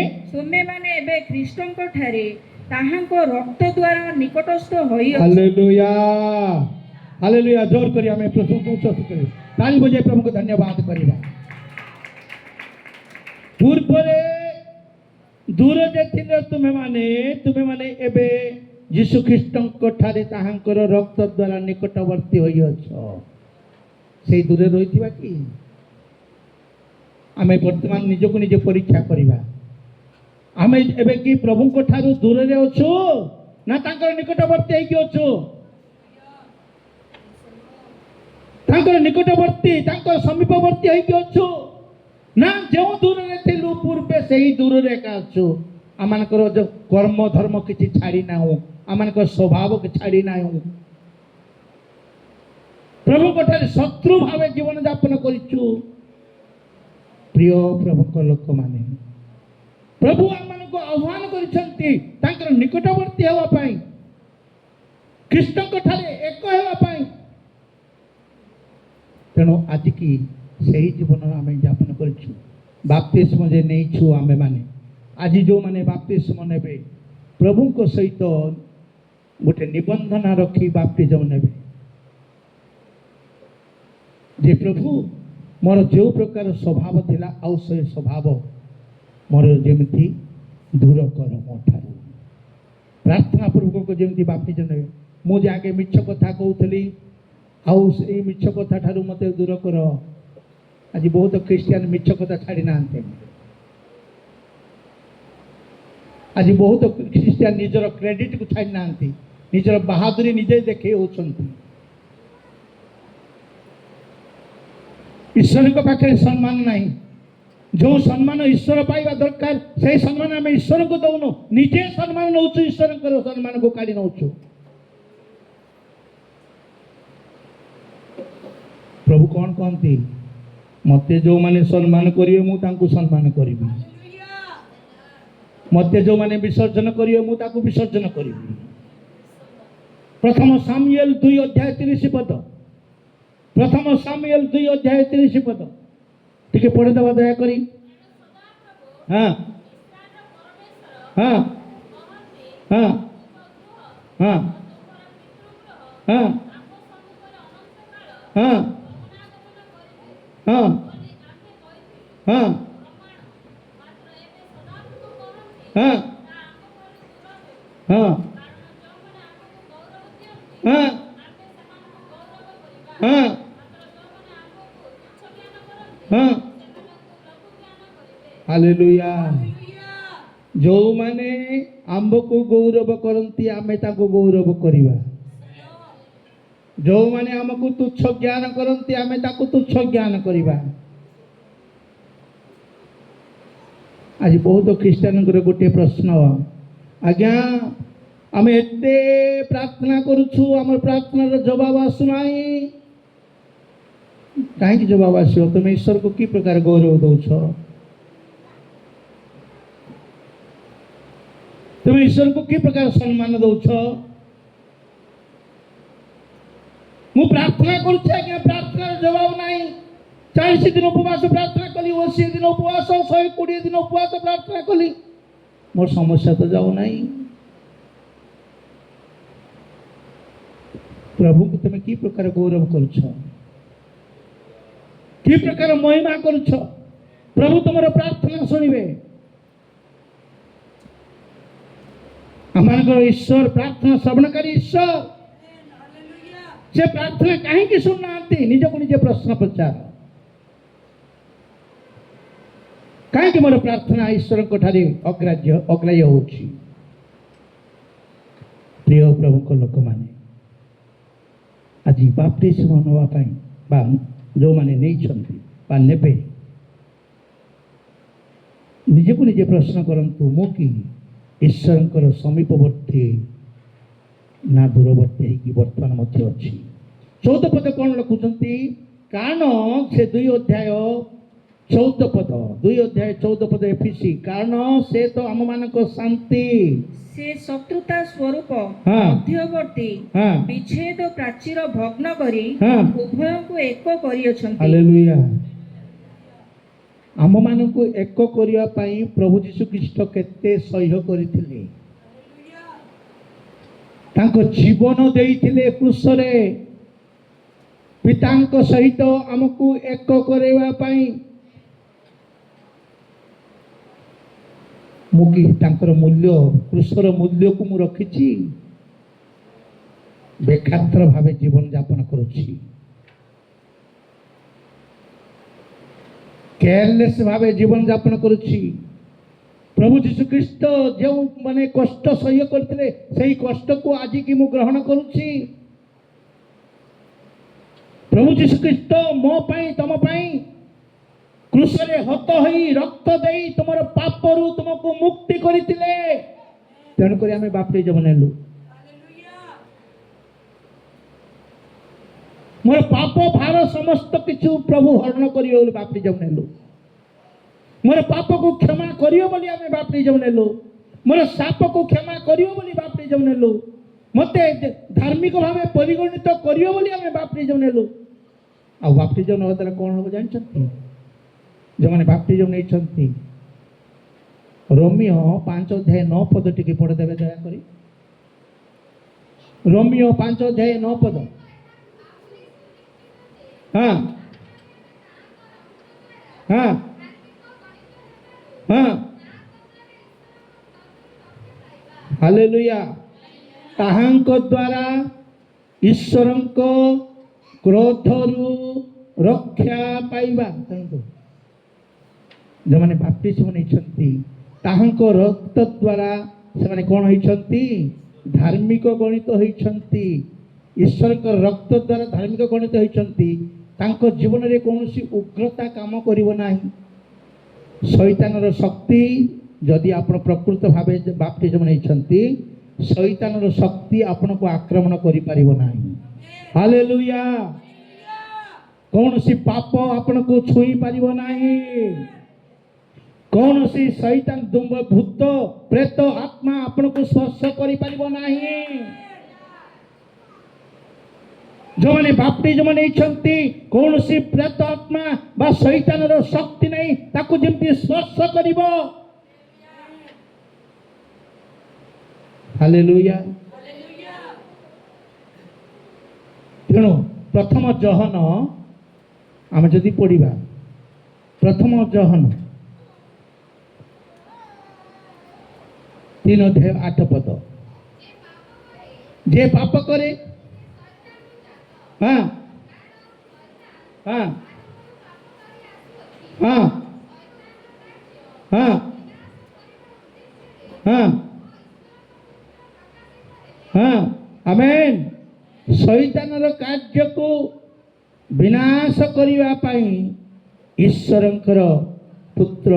एबे ख्रीष्टଙ୍କ ठारे ताहांको रक्त द्वारा निकटस्थ होई हालेलुया हालेलुया जोर करी हमें प्रभु को स्तुति करी ताली बजाय प्रभु को धन्यवाद करिबा पूर्वरे दूर जे थिले तुमे माने एबे यीशु ख्रीष्टଙ୍କ ठारे ताहांकर रक्त द्वारा निकटवर्ती होई अछो से दूर रहिथिबा कि आमे वर्तमान निजको निज परीक्षा करिबा आमे एबे कि प्रभुଙ୍କ ठारू दूर रे अछो ना तांकर निकटवर्ती होई अछो तांकर निकटवर्ती तांकर समीपवर्ती होई अछो ना जो दूर रे थिलु पूर्वे सेही दूर रे का अछो आमानकर जो कर्म धर्म किछि छाड़ी ना हो आमानकर स्वभाव के छाड़ी ना हो प्रभु कोठारे शत्रु भावे जीवन यापन करिछु प्रिय प्रभु को लोक माने प्रभु आमान को आह्वान करिसंती तांकर निकटवर्ती हेवा पाई कृष्ण कोठारे एक हेवा पाई तेणु आज की सही जीवन आम यापन करूँ बाप्तिस्म जे नहीं आमे माने आज जो माने बाप्तिस्म ने प्रभु को सहित गोटे निबंधन रखी बाप्तिस्म ने जे प्रभु मोर जो प्रकार स्वभाव थिला आउ से स्वभाव मोर जेमती दूर कर मो ठारू प्रार्थना पूर्वक जमी बाप्तिजम ने मुझे आगे मिछ कथा कहूली आउ से मिछ कथा ठारू मत दूर कर आज बहुत ख्रीस्टियान मिछ कथा छाड़ी ना आज बहुत ख्रीस्टियान निजर क्रेडिट को छाड़ी ना निजर बहादुरी निजे देखे होती ईश्वर के पाखे सम्मान नहीं जो सम्मान ईश्वर पाइबा दरकार से सम्मान आम ईश्वर को दौनु निजे सम्मान नौ ईश्वर सम्मान को काढ़ी नौ प्रभु कौन कहती मत जो माने सम्मान करिवे मु तांको सम्मान करिबी मत जो माने विसर्जन करिवे मु ताको विसर्जन करिबी प्रथम सामुएल 2 अध्याय 30 पद प्रथम सामुएल 2 अध्याय 30 पद टिके पढ़े दबा दया करी हाँ हाँ हाँ हाँ हाँ हाँ हाँ हाँ हाँ हाँ हाँ हाँ हाँ हालेलुया जो माने आंब को गौरव करती आमे ताको गौरव करिबा जो माने हमको तुच्छ ज्ञान करती आमे ताको तुच्छ ज्ञान करिबा आज बहुत ख्रीस्टान गोटे प्रश्न आज्ञा आम एते प्रार्थना करुछु आम प्रार्थनार जवाब आसुनाई कहीं जवाब आसो तुम ईश्वर को कि प्रकार गौरव दौछ तुम ईश्वर को कि प्रकार सम्मान दौछ मु प्रार्थना करुच्छे प्रार्थनार जवाब नहीं 40 दिन उपवास प्रार्थना कली 80 दिन उपवास 120 दिन उपवास प्रार्थना कली मोर समस्या तो जाऊ नहीं प्रभु को तुम कि प्रकार गौरव करुछ कि प्रकार महिमा करुछ प्रभु तुम प्रार्थना शुणवे आम ईश्वर प्रार्थना श्रवणकारी ईश्वर से प्रार्थना कहीं शुणुना निज को निजे प्रश्न पचार कहीं मोर प्रार्थना ईश्वर अग्राह्य हो प्रिय प्रभु लोक मैंने आज बाप्तिस्म नापी जो मैंने नहीं नेबे निजे को निजे प्रश्न करंतु मु कि ईश्वर समीपवर्ती ना दूरवर्ती कि बर्तमान मध्य अच्छी 14 पद कौन लिखुंट कारण से 2 अध्याय 14 पद 2 अध्याय 14 पद एफिसी कारण से तो आम मान शांति से शत्रुता स्वरूप हाँ मध्यवर्ती हाँ विच्छेद प्राचीर भग्न करी हाँ उभय को एक करियछन्ति हालेलुया आम मान को एक करिया पई प्रभु यीशु ख्रीष्ट केते सह्य करथिले तांको जीवन देइथिले क्रूसरे पितांक सहित आमको एक करवा पई मुगी तांकर मूल्य क्रूसर मूल्य को मु रखिछि बेखातर भावे जीवन यापन करुछि केयरलेस भावे जीवन यापन करुछि प्रभु जीशु ख्रीष्ट जो माने कष्ट सह्य करथिले सेही कष्ट को आज की मु ग्रहण करुछि प्रभु जीशु ख्रीष्ट मो पई तम पई क्रूसरे हत होई रक्त देई तुमर पापरु तुमको मुक्ति करिथिले तेणु करी आमे बाप्तिजम नेलु मोर पाप भार समस्त किछु प्रभु हरण करियो बोली बाप्तिजम नेलु मोर पाप को क्षमा करियो बोली आमे बाप्तिजम नेलु मोर साप को क्षमा करियो बोली बाप्तिजम नेलु मते धार्मिक भावे परिगणित करियो बोली आमे बाप्तिजम नेलु आ बाप्तिजम न द्वारा कोन हो जानछथि जो मैंने बाप्तिजम नहीं रोमियो 5 अध्याय 9 पद टिके पढ़े देवे दया करी रोमियो 5 अध्याय 9 पद हाँ हाँ हाँ हालेलुया ତାହାଙ୍କ ଦ୍ୱାରା ଈଶ୍ୱରଙ୍କ କ୍ରୋଧରୁ ରକ୍ଷା ପାଇବା। ଯେଉଁମାନେ ବାପ୍ତିସ୍ମ ନେଇଛନ୍ତି ତାହାଙ୍କ ରକ୍ତ ଦ୍ୱାରା ସେମାନେ କ'ଣ ହେଇଛନ୍ତି? ଧାର୍ମିକ ଗଣିତ ହେଇଛନ୍ତି। ଈଶ୍ୱରଙ୍କ ରକ୍ତ ଦ୍ୱାରା ଧାର୍ମିକ ଗଣିତ ହେଇଛନ୍ତି। ତାଙ୍କ ଜୀବନରେ କୌଣସି ଉଗ୍ରତା କାମ କରିବ ନାହିଁ। ଶୈତାନର ଶକ୍ତି, ଯଦି ଆପଣ ପ୍ରକୃତ ଭାବେ ବାପ୍ତିସ୍ମ ନେଇଛନ୍ତି, ଶୈତାନର ଶକ୍ତି ଆପଣଙ୍କୁ ଆକ୍ରମଣ କରିପାରିବ ନାହିଁ। ହାଲେଲୁୟା। କୌଣସି ପାପ ଆପଣଙ୍କୁ ଛୁଇଁ ପାରିବ ନାହିଁ। କୌଣସି ଶୈତାନ ଦୁମ୍ବ ଭୂତ ପ୍ରେତ ଆତ୍ମା ଆପଣଙ୍କୁ ସ୍ପର୍ଶ କରିପାରିବ ନାହିଁ। ଯେଉଁମାନେ ବାପ୍ତିସ୍ମ ନେଇଛନ୍ତି କୌଣସି ପ୍ରେତ ଆତ୍ମା ବା ଶୈତାନର ଶକ୍ତି ନେଇ ତାକୁ ଯେମିତି ସ୍ପର୍ଶ କରିବ। ହାଲେଲୁୟା। ତେଣୁ ପ୍ରଥମ ଯୋହନ ଆମେ ଯଦି ପଢ଼ିବା, ପ୍ରଥମ ଯୋହନ 3:8 ଯେ ପାପ କରେ, ହଁ ହଁ ହଁ ହଁ ହଁ ହଁ ଆମେନ୍। ଶୈତାନର କାର୍ଯ୍ୟକୁ ବିନାଶ କରିବା ପାଇଁ ଈଶ୍ୱରଙ୍କର ପୁତ୍ର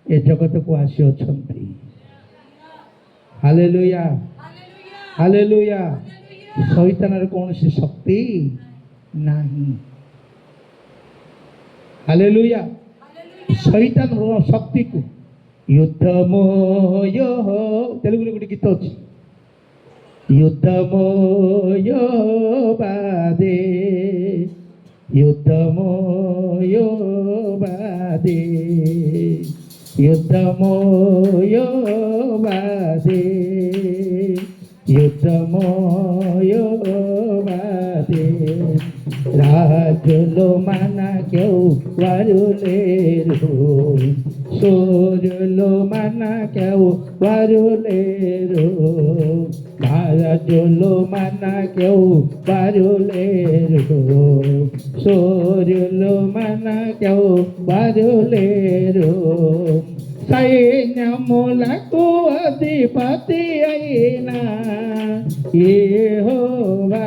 ଏ ଜଗତକୁ ଆସିଅଛନ୍ତି। Hallelujah hallelujah. ଶୈତାନର କୌଣସି ଶକ୍ତି ନାହିଁ। ହାଲେଲୁୟା। ଶୈତାନର ଶକ୍ତିକୁ యుద్ధమోయ, తెలుగులో ଗୋଟେ ଗୀତ ଅଛି, యుద్ధమోయ బాదే యుద్ధమోయ బాదే యుద్ధమోయ బాదే యుద్ధమోయ బాదే రాజులు మనకెవ్వరు లేరు, సూర్యులు మనకెవ్వరు లేరు, రాజులు మనకెవ్వరు లేరు, సూర్యులు మనకెవ్వరు లేరు, సైన్యములకు అధిపతి అయిన యెహోవా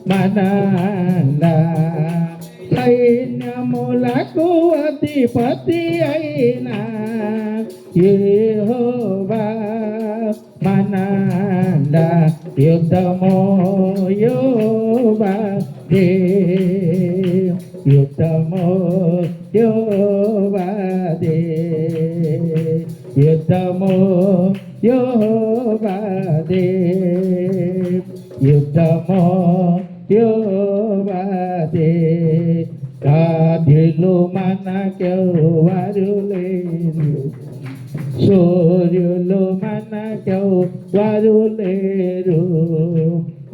మనందా, సైన్యములకు అధిపతి అయిన యెహోవా మనందా, యుద్ధమోయ బాదే యుద్ధమోయ బాదే యుద్ధమోయ బాదే యుద్ధమోయ బాదే రాజులు మనకెవ్వరు లేరు, సూర్యులు మనకెవ్వరు లేరు,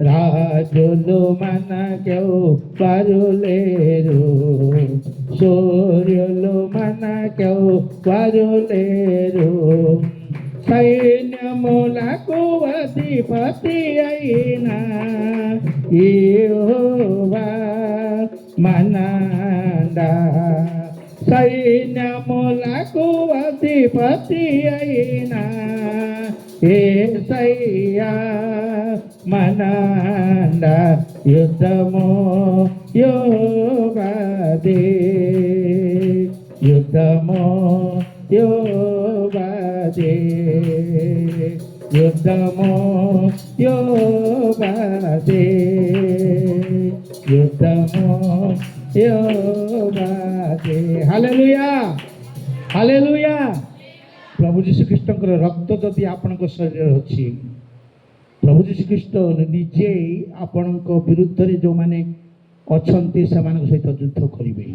రాజులు మనకెవ్వరు లేరు, సూర్యులు మనకెవ్వరు లేరు, సైన్యములకు అధిపతి అయిన యెహోవా మనందా, సైన్యములకు అధిపతి అయిన యేసయ్యా మనందా, యుద్ధమోయ బాదే యుద్ధమోయ బాదే యుద్ధమోయ బాదే యుద్ధమోయ బాదే। Hallelujah hallelujah. ପ୍ରଭୁ ଯୀଶୁଖ୍ରୀଷ୍ଟଙ୍କର ରକ୍ତ ଯଦି ଆପଣଙ୍କ ଶରୀରରେ ଅଛି, ପ୍ରଭୁ ଯୀଶୁଖ୍ରୀଷ୍ଟ ନିଜେ ଆପଣଙ୍କ ବିରୁଦ୍ଧରେ ଯେଉଁମାନେ ଅଛନ୍ତି ସେମାନଙ୍କ ସହିତ ଯୁଦ୍ଧ କରିବେ।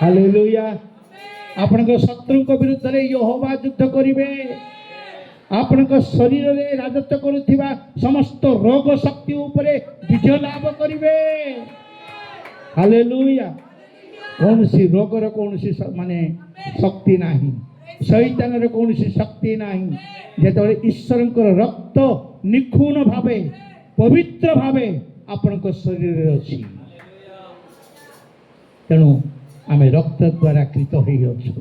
ହାଲେଲୁୟା। ଆପଣଙ୍କ ଶତ୍ରୁଙ୍କ ବିରୁଦ୍ଧରେ యెహోవా ଯୁଦ୍ଧ କରିବେ। ଆପଣଙ୍କ ଶରୀରରେ ରାଜତ୍ୱ କରୁଥିବା ସମସ୍ତ ରୋଗ ଶକ୍ତି ଉପରେ ବିଜୟ ଲାଭ କରିବେ। ହାଲେଲୁୟା। କୌଣସି ରୋଗର କୌଣସି ଶକ୍ତି ନାହିଁ, ଶୈତାନର କୌଣସି ଶକ୍ତି ନାହିଁ। ଯେତେବେଳେ ଈଶ୍ୱରଙ୍କର ରକ୍ତ ନିଖୁଣ ଭାବେ ପବିତ୍ର ଭାବେ ଆପଣଙ୍କ ଶରୀରରେ ଅଛି। ତେଣୁ ଆମେ ରକ୍ତ ଦ୍ୱାରା କୃତ ହୋଇଅଛୁ।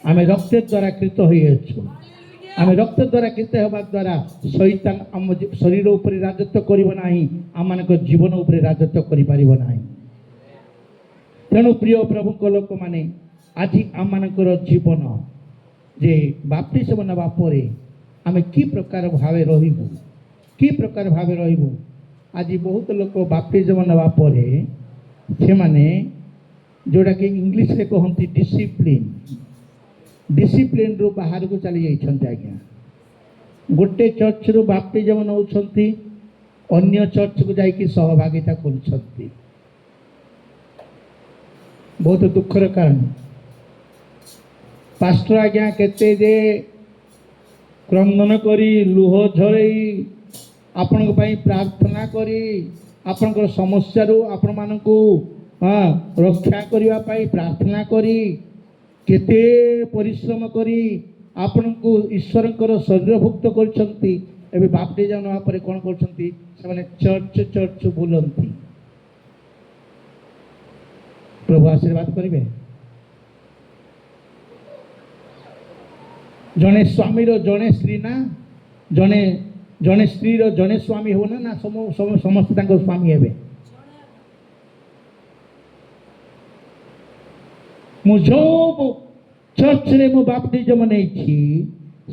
ଆମେ ରକ୍ତ ଦ୍ୱାରା କୃତ ହୋଇଅଛୁ। ଆମେ ରକ୍ତ ଦ୍ୱାରା କୃତ ହେବା ଦ୍ୱାରା ଶୈତାନ ଆମ ଶରୀର ଉପରେ ରାଜତ୍ୱ କରିବ ନାହିଁ, ଆମମାନଙ୍କ ଜୀବନ ଉପରେ ରାଜତ୍ୱ କରିପାରିବ ନାହିଁ। ତେଣୁ ପ୍ରିୟ ପ୍ରଭୁଙ୍କ ଲୋକମାନେ, ଆଜି ଆମମାନଙ୍କର ଜୀବନ ଯେ ବାପ୍ତିସ୍ମ ନେବା ପରେ ଆମେ କି ପ୍ରକାର ଭାବେ ରହିବୁ, କି ପ୍ରକାର ଭାବେ ରହିବୁ। ଆଜି ବହୁତ ଲୋକ ବାପ୍ତିସ୍ମ ନେବା ପରେ ସେମାନେ ଯେଉଁଟାକି ଇଂଲିଶରେ କହନ୍ତି ଡିସିପ୍ଲିନ୍ରୁ ବାହାରକୁ ଚାଲି ଯାଇଛନ୍ତି। ଆଜ୍ଞା, ଗୋଟେ ଚର୍ଚ୍ଚରୁ ବାପ୍ତିସ୍ମ ନେଉଛନ୍ତି, ଅନ୍ୟ ଚର୍ଚ୍ଚକୁ ଯାଇକି ସହଭାଗିତା କରୁଛନ୍ତି। ବହୁତ ଦୁଃଖର କାରଣ। ପାଷ୍ଟର ଆଜ୍ଞା କେତେ ଯେ କ୍ରନ୍ଦନ କରି ଲୁହ ଝରେଇ ଆପଣଙ୍କ ପାଇଁ ପ୍ରାର୍ଥନା କରି ଆପଣଙ୍କର ସମସ୍ୟାରୁ ଆପଣମାନଙ୍କୁ ରକ୍ଷା କରିବା ପାଇଁ ପ୍ରାର୍ଥନା କରି କେତେ ପରିଶ୍ରମ କରି ଆପଣଙ୍କୁ ଈଶ୍ୱରଙ୍କର ଶରୀରଭୁକ୍ତ କରିଛନ୍ତି। ଏବେ ବାପ୍ତିସ୍ମ ନେବା ପରେ କ'ଣ କରୁଛନ୍ତି? ସେମାନେ ଚର୍ଚ୍ଚ ବୁଲନ୍ତି। ପ୍ରଭୁ ଆଶୀର୍ବାଦ କରିବେ। ଜଣେ ସ୍ୱାମୀର ଜଣେ ସ୍ତ୍ରୀ ନା, ଜଣେ ସ୍ତ୍ରୀର ଜଣେ ସ୍ୱାମୀ ହେବ ନା ସମସ୍ତେ ତାଙ୍କ ସ୍ୱାମୀ ହେବେ? ମୁଁ ଯେଉଁ ଚର୍ଚ୍ଚରେ ମୁଁ ବାପ୍ତିସ୍ମ ନେଇଛି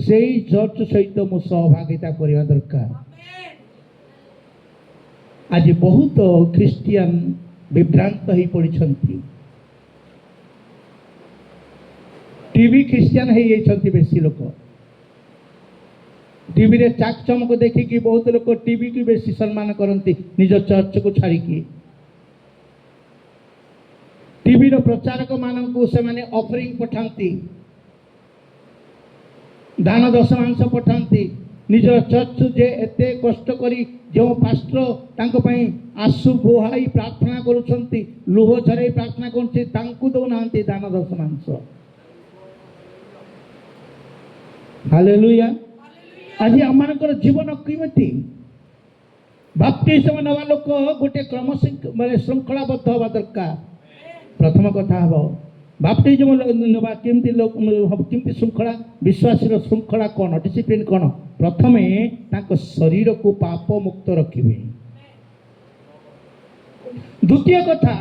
ସେଇ ଚର୍ଚ୍ଚ ସହିତ ମୁଁ ସହଭାଗିତା କରିବା ଦରକାର। ଆଜି ବହୁତ ଖ୍ରୀଷ୍ଟିଆନ ବିଭ୍ରାନ୍ତ ହୋଇ ପଡ଼ିଛନ୍ତି। ଟିଭି ଖ୍ରୀଷ୍ଟିଆନ ହେଇଯାଇଛନ୍ତି ବେଶୀ ଲୋକ। ଟିଭିରେ ଚାକ ଚମକ ଦେଖିକି ବହୁତ ଲୋକ ଟିଭିକୁ ବେଶୀ ସମ୍ମାନ କରନ୍ତି ନିଜ ଚର୍ଚ୍ଚକୁ ଛାଡ଼ିକି। ଟିଭିର ପ୍ରଚାରକ ମାନଙ୍କୁ ସେମାନେ ଅଫରିଂ ପଠାନ୍ତି, ଦାନ ଦଶମାଂଶ ପଠାନ୍ତି। ନିଜର ଚର୍ଚ୍ଚ ଯେ ଏତେ କଷ୍ଟ କରି ଯେଉଁ ପାଷ୍ଟର ତାଙ୍କ ପାଇଁ ଆଶୁ ବୁହାଇ ପ୍ରାର୍ଥନା କରୁଛନ୍ତି, ଲୁହ ଝରାଇ ପ୍ରାର୍ଥନା କରୁଛନ୍ତି, ତାଙ୍କୁ ଦେଉନାହାନ୍ତି ଦାନ ଦଶମାଂଶ। ହାଲେଲୁୟା। ଆଜି ଆମମାନଙ୍କର ଜୀବନ କେମିତି? ବାପ୍ତିସ୍ମ ନେବା ଲୋକ ଗୋଟେ କ୍ରମ ଶୃଙ୍ଖଳାବଦ୍ଧ ହେବା ଦରକାର। ପ୍ରଥମ କଥା ହେବ ବାପ୍ତିସ୍ମ ନେବା କେମିତି ଶୃଙ୍ଖଳା? ବିଶ୍ୱାସୀର ଶୃଙ୍ଖଳା କ'ଣ, ଡିସିପ୍ଲିନ୍ କ'ଣ? ପ୍ରଥମେ ତାଙ୍କ ଶରୀରକୁ ପାପ ମୁକ୍ତ ରଖିବେ। ଦ୍ୱିତୀୟ କଥା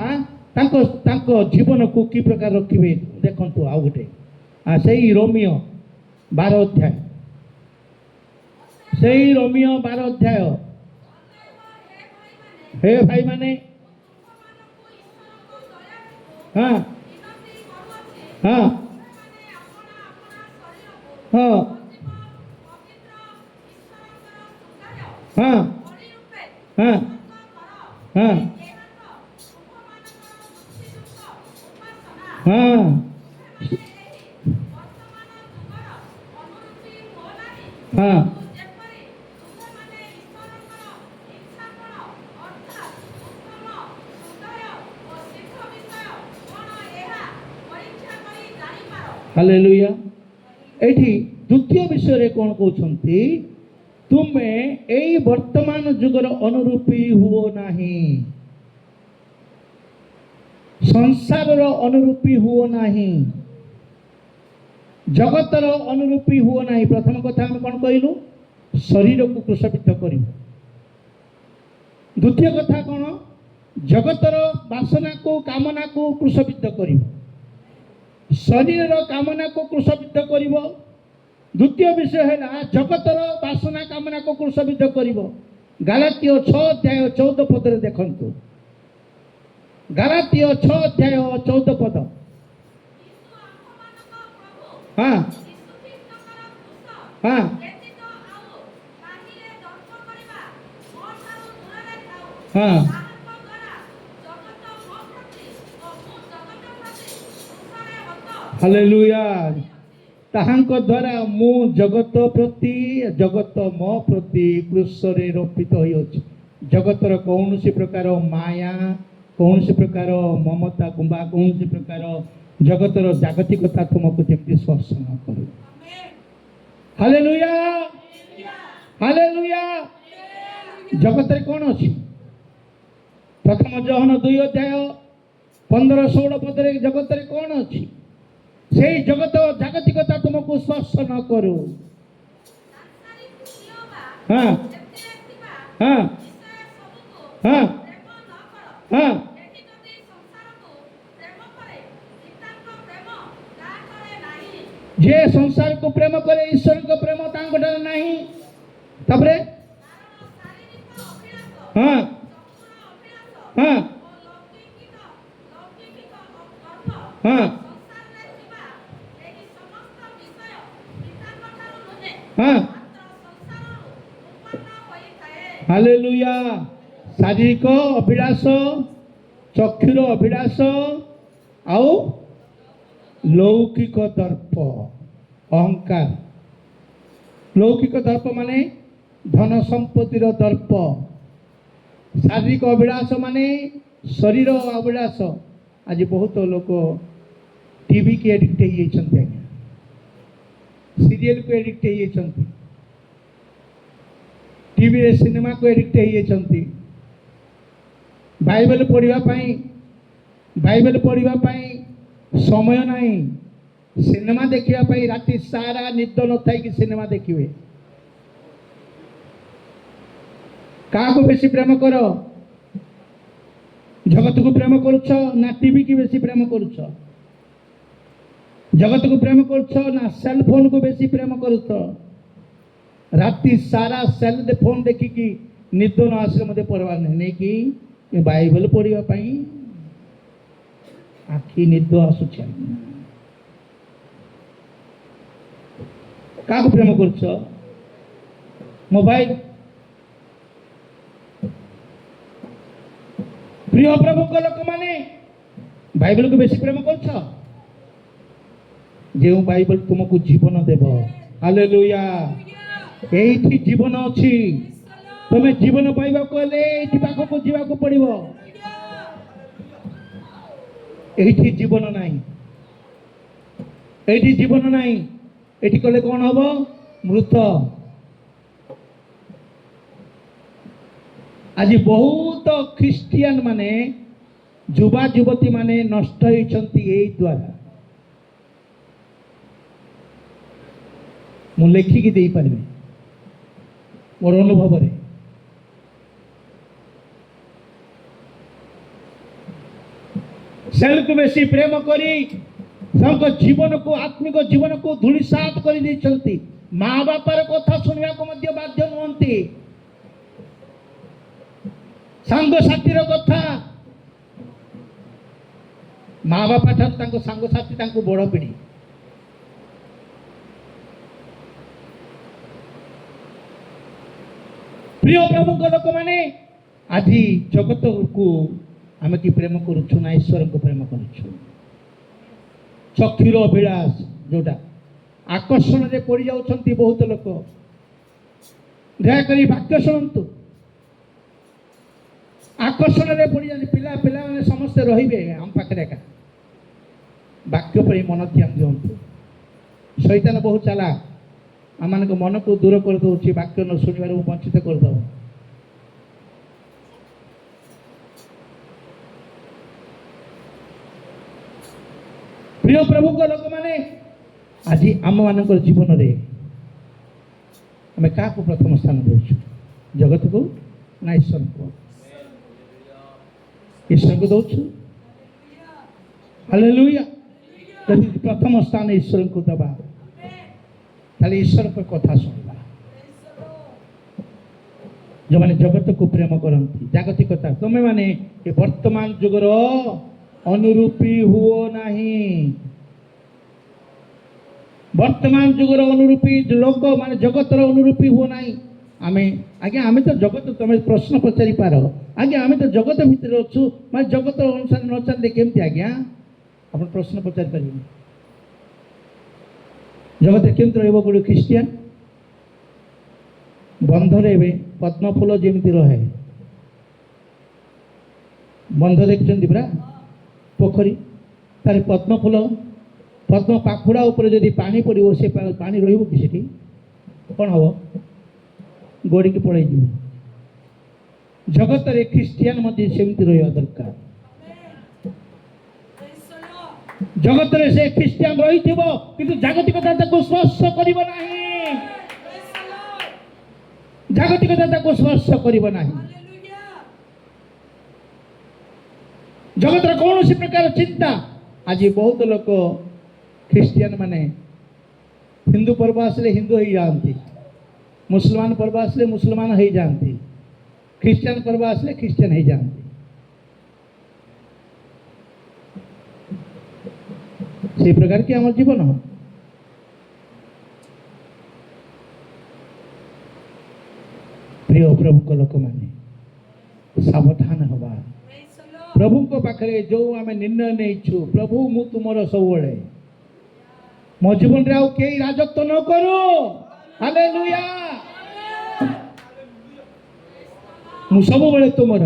ତାଙ୍କ ଜୀବନକୁ କି ପ୍ରକାର ରଖିବେ ଦେଖନ୍ତୁ। ଆଉ ଗୋଟେ ସେଇ ରୋମିଓ 12 ଅଧ୍ୟାୟ, ସେଇ ରୋମିଓ 12 ଅଧ୍ୟାୟ। ହେ ଭାଇମାନେ, ହଁ ହଁ ହଁ ହଁ ହଁ ହଁ ହଁ ହଁ ହାଲେଲୁୟା। ଏଇଠି ଦ୍ୱିତୀୟ ବିଷୟରେ କ'ଣ କହୁଛନ୍ତି? ତୁମେ ଏଇ ବର୍ତ୍ତମାନ ଯୁଗର ଅନୁରୂପୀ ହୁଅ ନାହିଁ, ସଂସାରର ଅନୁରୂପୀ ହୁଅ ନାହିଁ, ଜଗତର ଅନୁରୂପୀ ହୁଅ ନାହିଁ। ପ୍ରଥମ କଥା ଆମେ କ'ଣ କହିଲୁ? ଶରୀରକୁ କ୍ରୁଶବିଦ୍ଧ କରିବୁ। ଦ୍ୱିତୀୟ କଥା କ'ଣ? ଜଗତର ବାସନାକୁ କାମନାକୁ କ୍ରୁଶବିଦ୍ଧ କରିବ। ଶରୀରର କାମନାକୁ କ୍ରୁଶବିଦ୍ଧ କରିବ। ଦ୍ୱିତୀୟ ବିଷୟ ହେଲା ଜଗତର ବାସନା କାମନାକୁ କ୍ରୁଶବିଦ୍ଧ କରିବ। ଗାଲାତୀୟ 6 ଅଧ୍ୟାୟ 14 ପଦରେ ଦେଖନ୍ତୁ। ଗାଲାତୀୟ 6 ଅଧ୍ୟାୟ 14 ପଦ। ହଁ ହଁ ହଁ ହାଲେଲୁୟା। ତାହାଙ୍କ ଦ୍ୱାରା ମୁଁ ଜଗତ ମୋ ପ୍ରତି କ୍ରୁଶରେ ରୋପିତ ହୋଇଅଛି। ଜଗତର କୌଣସି ପ୍ରକାର ମାୟା, କୌଣସି ପ୍ରକାର ମମତା କିମ୍ବା କୌଣସି ପ୍ରକାର ଜଗତର ଜାଗତିକତା ତୁମକୁ ଯେମିତି ସ୍ପର୍ଶ ନ କରୁ। Hallelujah hallelujah. ଜଗତରେ କ'ଣ ଅଛି? ପ୍ରଥମ ଯୋହନ 2 ଅଧ୍ୟାୟ 15-16 ପଦରେ ଜଗତରେ କ'ଣ ଅଛି? ସେଇ ଜଗତ ଜାଗତିକତା ତୁମକୁ ସ୍ପର୍ଶ ନ କରୁ। ହଁ ହଁ ହଁ ହଁ। ଯେ ସଂସାରକୁ ପ୍ରେମ କରେ ଈଶ୍ୱରଙ୍କ ପ୍ରେମ ତାଙ୍କଠାରେ ନାହିଁ। ତାପରେ ହଁ ହଁ ହଁ ହଁ। ହାଲେଲୁୟା। ଶାରୀରିକ ଅଭିଳାଷ, ଚକ୍ଷୁର ଅଭିଳାଷ ଆଉ ଲୌକିକ ଦର୍ପ, ଅହଙ୍କାର। ଲୌକିକ ଦର୍ପ ମାନେ ଧନ ସମ୍ପତ୍ତିର ଦର୍ପ। ଶାରୀରିକ ଅଭିଳାଷ ମାନେ ଶରୀର ଅଭିଳାଷ। ଆଜି ବହୁତ ଲୋକ ଟିଭି କି ଏଡିକ୍ଟ ହେଇଯାଇଛନ୍ତି, ଆଜ୍ଞା ସିରିଏଲକୁ ଏଡିକ୍ଟ ହେଇଯାଇଛନ୍ତି, ଟିଭିରେ ସିନେମାକୁ ଏଡିକ୍ଟ ହେଇଯାଇଛନ୍ତି। ବାଇବେଲ ପଢ଼ିବା ପାଇଁ ସମୟ ନାହିଁ। ସିନେମା ଦେଖିବା ପାଇଁ ରାତି ସାରା ନିଦ ନଥାଇକି ସିନେମା ଦେଖିବେ। କାହାକୁ ବେଶୀ ପ୍ରେମ କର? ଜଗତକୁ ପ୍ରେମ କରୁଛ ନା ଟିଭି କି ବେଶୀ ପ୍ରେମ କରୁଛ? ଜଗତକୁ ପ୍ରେମ କରୁଛ ନା ସେଲ ଫୋନକୁ ବେଶୀ ପ୍ରେମ କରୁଛ? ରାତି ସାରା ସେଲ ଫୋନ ଦେଖିକି ନିଦ ନ ଆସିଲେ ମୋତେ ପଢ଼ିବାର ନାହିଁ, ନେଇକି ବାଇବେଲ ପଢ଼ିବା ପାଇଁ ଆଖି ନିଦ ଆସୁଛି। କାହାକୁ ପ୍ରେମ କରୁଛ? ମୋବାଇଲ। ପ୍ରିୟ ପ୍ରଭୁଙ୍କ ଲୋକମାନେ ବାଇବେଲକୁ ବେଶୀ ପ୍ରେମ କରୁଛ? ଯେଉଁ ବାଇବେଲ ତୁମକୁ ଜୀବନ ଦେବ। ହାଲେଲୁୟା। ଏଇଠି ଜୀବନ ଅଛି। ତମେ ଜୀବନ ପାଇବାକୁ ହେଲେ ଏଇଠି ପାଖକୁ ଯିବାକୁ ପଡ଼ିବ। ଏଇଠି ଜୀବନ ନାହିଁ, ଏଇଠି ଜୀବନ ନାହିଁ। ଏଠି କଲେ କ'ଣ ହବ? ମୃତ। ଆଜି ବହୁତ ଖ୍ରୀଷ୍ଟିଆନ ମାନେ, ଯୁବା ଯୁବତୀ ମାନେ ନଷ୍ଟ ହେଇଛନ୍ତି ଏଇ ଦ୍ୱାରା। ମୁଁ ଲେଖିକି ଦେଇପାରିବି ମୋର ଅନୁଭବରେ। ସେଲକୁ ବେଶୀ ପ୍ରେମ କରି ତାଙ୍କ ଜୀବନକୁ, ଆତ୍ମିକ ଜୀବନକୁ ଧୂଳିସାତ କରିଦେଇଛନ୍ତି। ମା ବାପାର କଥା ଶୁଣିବାକୁ ମଧ୍ୟ ବାଧ୍ୟ ନୁହନ୍ତି। ସାଙ୍ଗସାଥିର କଥା, ମା ବାପା ଠାରୁ ତାଙ୍କ ସାଙ୍ଗସାଥି ତାଙ୍କୁ ବଡ଼ ପିଢ଼ି। ପ୍ରିୟ ପ୍ରଭୁଙ୍କ ଲୋକମାନେ ଆଜି ଜଗତକୁ ଆମେ କି ପ୍ରେମ କରୁଛୁ ନା ଈଶ୍ୱରଙ୍କୁ ପ୍ରେମ କରୁଛୁ? ଚକ୍ଷୁର ଅଭିଳାଷ, ଯୋଉଟା ଆକର୍ଷଣରେ ପଡ଼ି ଯାଉଛନ୍ତି ବହୁତ ଲୋକ। ଦୟାକରି ବାକ୍ୟ ଶୁଣନ୍ତୁ। ଆକର୍ଷଣରେ ପଡ଼ିଯାନ୍ତି ପିଲାମାନେ ସମସ୍ତେ ରହିବେ ଆମ ପାଖରେ ଏକା। ବାକ୍ୟ ପାଇଁ ମନ ଧ୍ୟାନ ଦିଅନ୍ତୁ। ଶୈତାନ ବହୁତ ଚାଲାକ, ଆମମାନଙ୍କ ମନକୁ ଦୂର କରିଦେଉଛି, ବାକ୍ୟ ନ ଶୁଣିବାରୁ ବଞ୍ଚିତ କରିଦେବ। ପ୍ରିୟ ପ୍ରଭୁଙ୍କ ଲୋକମାନେ ଆଜି ଆମମାନଙ୍କର ଜୀବନରେ ଆମେ କାହାକୁ ପ୍ରଥମ ସ୍ଥାନ ଦେଉଛୁ? ଜଗତକୁ ନା ଈଶ୍ୱରଙ୍କୁ? ଈଶ୍ୱରଙ୍କୁ ଦେଉଛୁ। ହାଲେଲୁୟା। ଯଦି ପ୍ରଥମ ସ୍ଥାନ ଈଶ୍ୱରଙ୍କୁ ଦେବା, ତାହେଲେ ଈଶ୍ୱରଙ୍କ କଥା ଶୁଣିବା। ଯେଉଁମାନେ ଜଗତକୁ ପ୍ରେମ କରନ୍ତି, ଜାଗତିକତା, ତୁମେମାନେ ଏ ବର୍ତ୍ତମାନ ଯୁଗର ଅନୁରୂପୀ ହୁଅ ନାହିଁ। ବର୍ତ୍ତମାନ ଯୁଗର ଅନୁରୂପୀ ଲୋକ ମାନେ ଜଗତର ଅନୁରୂପୀ ହୁଅ ନାହିଁ। ଆମେ ତ ଜଗତ, ତମେ ପ୍ରଶ୍ନ ପଚାରି ପାର, ଆଜ୍ଞା ଆମେ ତ ଜଗତ ଭିତରେ ଅଛୁ, ମାନେ ଜଗତ ଅନୁସାରେ ନ ଚାଲିଲେ କେମିତି? ଆଜ୍ଞା ଆପଣ ପ୍ରଶ୍ନ ପଚାରି ପାରିବେ। ଜଗତରେ କେମିତି ରହିବ ଗୋଟେ ଖ୍ରୀଷ୍ଟିଆନ? ବନ୍ଧରେ ଏବେ ପଦ୍ମ ଫୁଲ ଯେମିତି ରହେ, ବନ୍ଧ ଦେଖିଛନ୍ତି ପରା, ପୋଖରୀ, ତାର ପଦ୍ମ ଫୁଲ, ପଦ୍ମ ପାଖୁଡ଼ା ଉପରେ ଯଦି ପାଣି ପଡ଼ିବ, ସେ ପାଣି ରହିବ କି ସେଠି? କ'ଣ ହବ? ଗଡ଼ିକି ପଳେଇଯିବ। ଜଗତରେ ଖ୍ରୀଷ୍ଟିଆନ ମଧ୍ୟ ସେମିତି ରହିବା ଦରକାର। ଜଗତରେ ସେ ଖ୍ରୀଷ୍ଟିଆନ ରହିଥିବ କିନ୍ତୁ ଜାଗତିକତା ତାକୁ ସ୍ପର୍ଶ କରିବ ନାହିଁ। ଜାଗତିକତା ତାକୁ ସ୍ପର୍ଶ କରିବ ନାହିଁ। ଜଗତର କୌଣସି ପ୍ରକାର ଚିନ୍ତା। ଆଜି ବହୁତ ଲୋକ ଖ୍ରୀଷ୍ଟିଆନ ମାନେ ହିନ୍ଦୁ ପର୍ବ ଆସିଲେ ହିନ୍ଦୁ ହେଇଯାଆନ୍ତି, ମୁସଲମାନ ପର୍ବ ଆସିଲେ ମୁସଲମାନ ହେଇଯାଆନ୍ତି, ଖ୍ରୀଷ୍ଟିଆନ ପର୍ବ ଆସିଲେ ଖ୍ରୀଷ୍ଟିଆନ ହେଇଯାଆନ୍ତି। ସେଇ ପ୍ରକାର କି ଆମର ଜୀବନ। ପ୍ରିୟ ପ୍ରଭୁଙ୍କ ଲୋକମାନେ ସାବଧାନ ହେବା। ପ୍ରଭୁଙ୍କ ପାଖରେ ଯୋଉ ଆମେ ନିର୍ଣ୍ଣୟ ନେଇଛୁ, ପ୍ରଭୁ ମୁଁ ତୁମର ସବୁବେଳେ, ମୋ ଜୀବନରେ ଆଉ କେହି ରାଜତ୍ୱ ନ କରୁ। ହାଲେଲୁୟା। ମୁଁ ସବୁବେଳେ ତୁମର।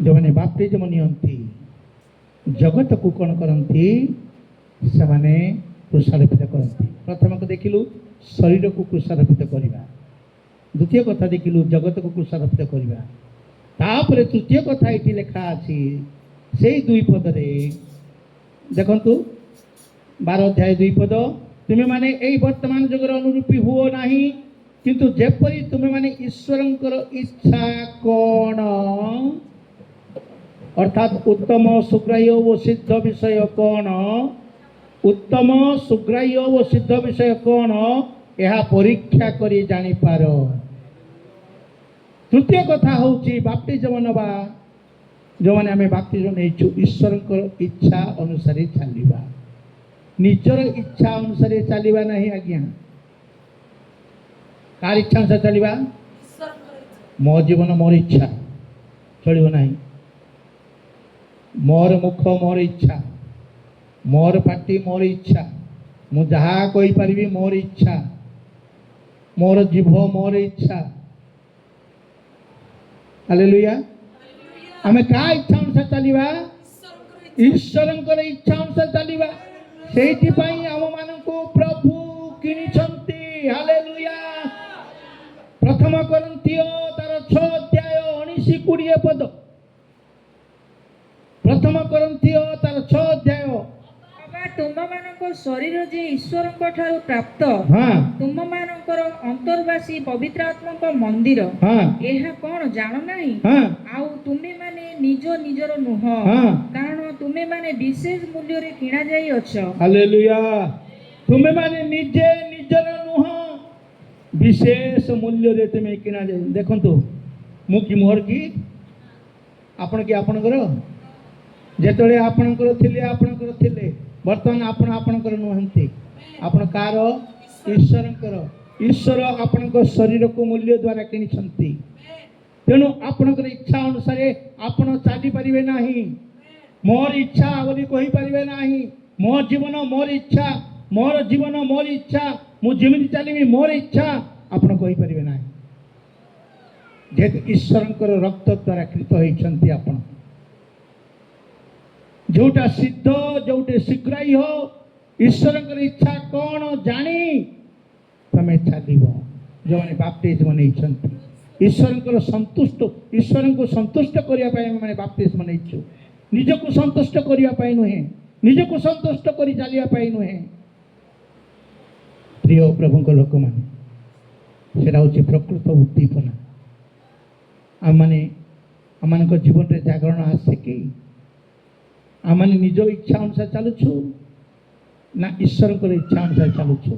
ଯେଉଁମାନେ ବାପ୍ତିଜମ ନିଅନ୍ତି ଜଗତକୁ କ'ଣ କରନ୍ତି? ସେମାନେ କୃଷାରୋପିତ କରନ୍ତି। ପ୍ରଥମକୁ ଦେଖିଲୁ ଶରୀରକୁ କୃଷାରୋପିତ କରିବା, ଦ୍ୱିତୀୟ କଥା ଦେଖିଲୁ ଜଗତକୁ କୃଷାରୋପିତ କରିବା। ତାପରେ ତୃତୀୟ କଥା ଏଠି ଲେଖା ଅଛି ସେଇ 2 ପଦରେ, ଦେଖନ୍ତୁ 12 ଅଧ୍ୟାୟ 2 ପଦ, ତୁମେମାନେ ଏଇ ବର୍ତ୍ତମାନ ଯୁଗର ଅନୁରୂପୀ ହୁଅ ନାହିଁ, କିନ୍ତୁ ଯେପରି ତୁମେମାନେ ଈଶ୍ୱରଙ୍କର ଇଚ୍ଛା କ'ଣ, ଅର୍ଥାତ୍ ଉତ୍ତମ ସୁଗ୍ରାହ୍ୟ ଓ ସିଦ୍ଧ ବିଷୟ କ'ଣ, ଉତ୍ତମ ସୁଗ୍ରାହ୍ୟ ଓ ସିଦ୍ଧ ବିଷୟ କ'ଣ, ଏହା ପରୀକ୍ଷା କରି ଜାଣିପାର। ତୃତୀୟ କଥା ହେଉଛି ବାପ୍ତିଜମ ନେବା। ଯେଉଁମାନେ ଆମେ ବାପ୍ତିଜମ ନେଇଛୁ ଈଶ୍ୱରଙ୍କର ଇଚ୍ଛା ଅନୁସାରେ ଚାଲିବା, ନିଜର ଇଚ୍ଛା ଅନୁସାରେ ଚାଲିବା ନାହିଁ। ଆଜ୍ଞା, କାହାର ଇଚ୍ଛା ଅନୁସାରେ ଚାଲିବା? ମୋ ଜୀବନ ମୋର ଇଚ୍ଛା ଚଳିବ ନାହିଁ। ମୋର ମୁଖ ମୋର ଇଚ୍ଛା, ମୋର ପାଟି ମୋର ଇଚ୍ଛା, ମୁଁ ଯାହା କହିପାରିବି ମୋର ଇଚ୍ଛା, ମୋର ଜିଭ ମୋର ଇଚ୍ଛା। ହାଲେଲୁୟା। ଆମେ କାହା ଇଚ୍ଛା ଅନୁସାରେ ଚାଲିବା? ଈଶ୍ୱରଙ୍କର ଇଚ୍ଛା ଅନୁସାରେ ଚାଲିବା। ସେଇଥିପାଇଁ ଆମମାନଙ୍କୁ ପ୍ରଭୁ କିଣିଛନ୍ତି। ହାଲେଲୁୟା। ପ୍ରଥମ କରିନ୍ଥିୟ ତାର 6 ଅଧ୍ୟାୟ 19-20 ପଦ। ପ୍ରଥମ କରିନ୍ଥିୟ ତାର 6 ଅଧ୍ୟାୟ। ତୁମମାନଙ୍କ ଶରୀର ଯେ ଈଶ୍ୱରଙ୍କ ଠାରୁ ପ୍ରାପ୍ତ, ତୁମମାନଙ୍କର ଅନ୍ତର୍ବାସୀ ପବିତ୍ର ଆତ୍ମାଙ୍କ ମନ୍ଦିର, ଏହା କ'ଣ ଜାଣ ନାହିଁ? ଆଉ ତୁମେମାନେ ନିଜ ନିଜର ନୁହଁ, କାରଣ ତୁମେମାନେ ବିଶେଷ ମୂଲ୍ୟରେ କିଣା ଯାଇଅଛ। ହାଲେଲୁୟା। ତୁମେମାନେ ନିଜେ ନିଜର ନୁହଁ, ବିଶେଷ ମୂଲ୍ୟରେ ତୁମେ କିଣା ଯାଇ। ଦେଖନ୍ତୁ, ମୁଁ କି ମୋର କି ଆପଣ କି ଆପଣଙ୍କର? ଯେତେବେଳେ ଆପଣଙ୍କର ଥିଲେ ଆପଣଙ୍କର ଥିଲେ, ବର୍ତ୍ତମାନ ଆପଣ ଆପଣଙ୍କର ନୁହନ୍ତି। ଆପଣ କାହାର? ଈଶ୍ୱରଙ୍କର। ଈଶ୍ୱର ଆପଣଙ୍କ ଶରୀରକୁ ମୂଲ୍ୟ ଦ୍ୱାରା କିଣିଛନ୍ତି। ତେଣୁ ଆପଣଙ୍କର ଇଚ୍ଛା ଅନୁସାରେ ଆପଣ ଚାଲିପାରିବେ ନାହିଁ। ମୋର ଇଚ୍ଛା ବୋଲି କହିପାରିବେ ନାହିଁ। ମୋ ଜୀବନ ମୋର ଇଚ୍ଛା, ମୋର ଜୀବନ ମୋର ଇଚ୍ଛା, ମୁଁ ଯେମିତି ଚାଲିବି ମୋର ଇଚ୍ଛା ଆପଣ କହିପାରିବେ ନାହିଁ। ଯେହେତୁ ଈଶ୍ୱରଙ୍କର ରକ୍ତ ଦ୍ୱାରା କ୍ରୀତ ହୋଇଛନ୍ତି ଆପଣ। ଯୋଉଟା ସିଦ୍ଧ, ଯୋଉଟା ଶୀଘ୍ରାହ୍ୟ, ଈଶ୍ୱରଙ୍କର ଇଚ୍ଛା କ'ଣ ଜାଣି ତମେ ଚାଲିବ। ଯେଉଁମାନେ ବାପ୍ତିଜମ ନେଇଛନ୍ତି ଈଶ୍ୱରଙ୍କୁ ସନ୍ତୁଷ୍ଟ କରିବା ପାଇଁ ଆମେ ବାପ୍ତିଜମ ନେଇଛୁ। ନିଜକୁ ସନ୍ତୁଷ୍ଟ କରିବା ପାଇଁ ନୁହେଁ, ନିଜକୁ ସନ୍ତୁଷ୍ଟ କରି ଚାଲିବା ପାଇଁ ନୁହେଁ। ପ୍ରିୟ ପ୍ରଭୁଙ୍କ ଲୋକମାନେ, ସେଟା ହେଉଛି ପ୍ରକୃତ ଉଦ୍ଦୀପନା। ଆମମାନଙ୍କ ଜୀବନରେ ଜାଗରଣ ଆସେ କି ଆମେ ନିଜ ଇଚ୍ଛା ଅନୁସାରେ ଚାଲୁଛୁ ନା ଈଶ୍ୱରଙ୍କର ଇଚ୍ଛା ଅନୁସାରେ ଚାଲୁଛୁ?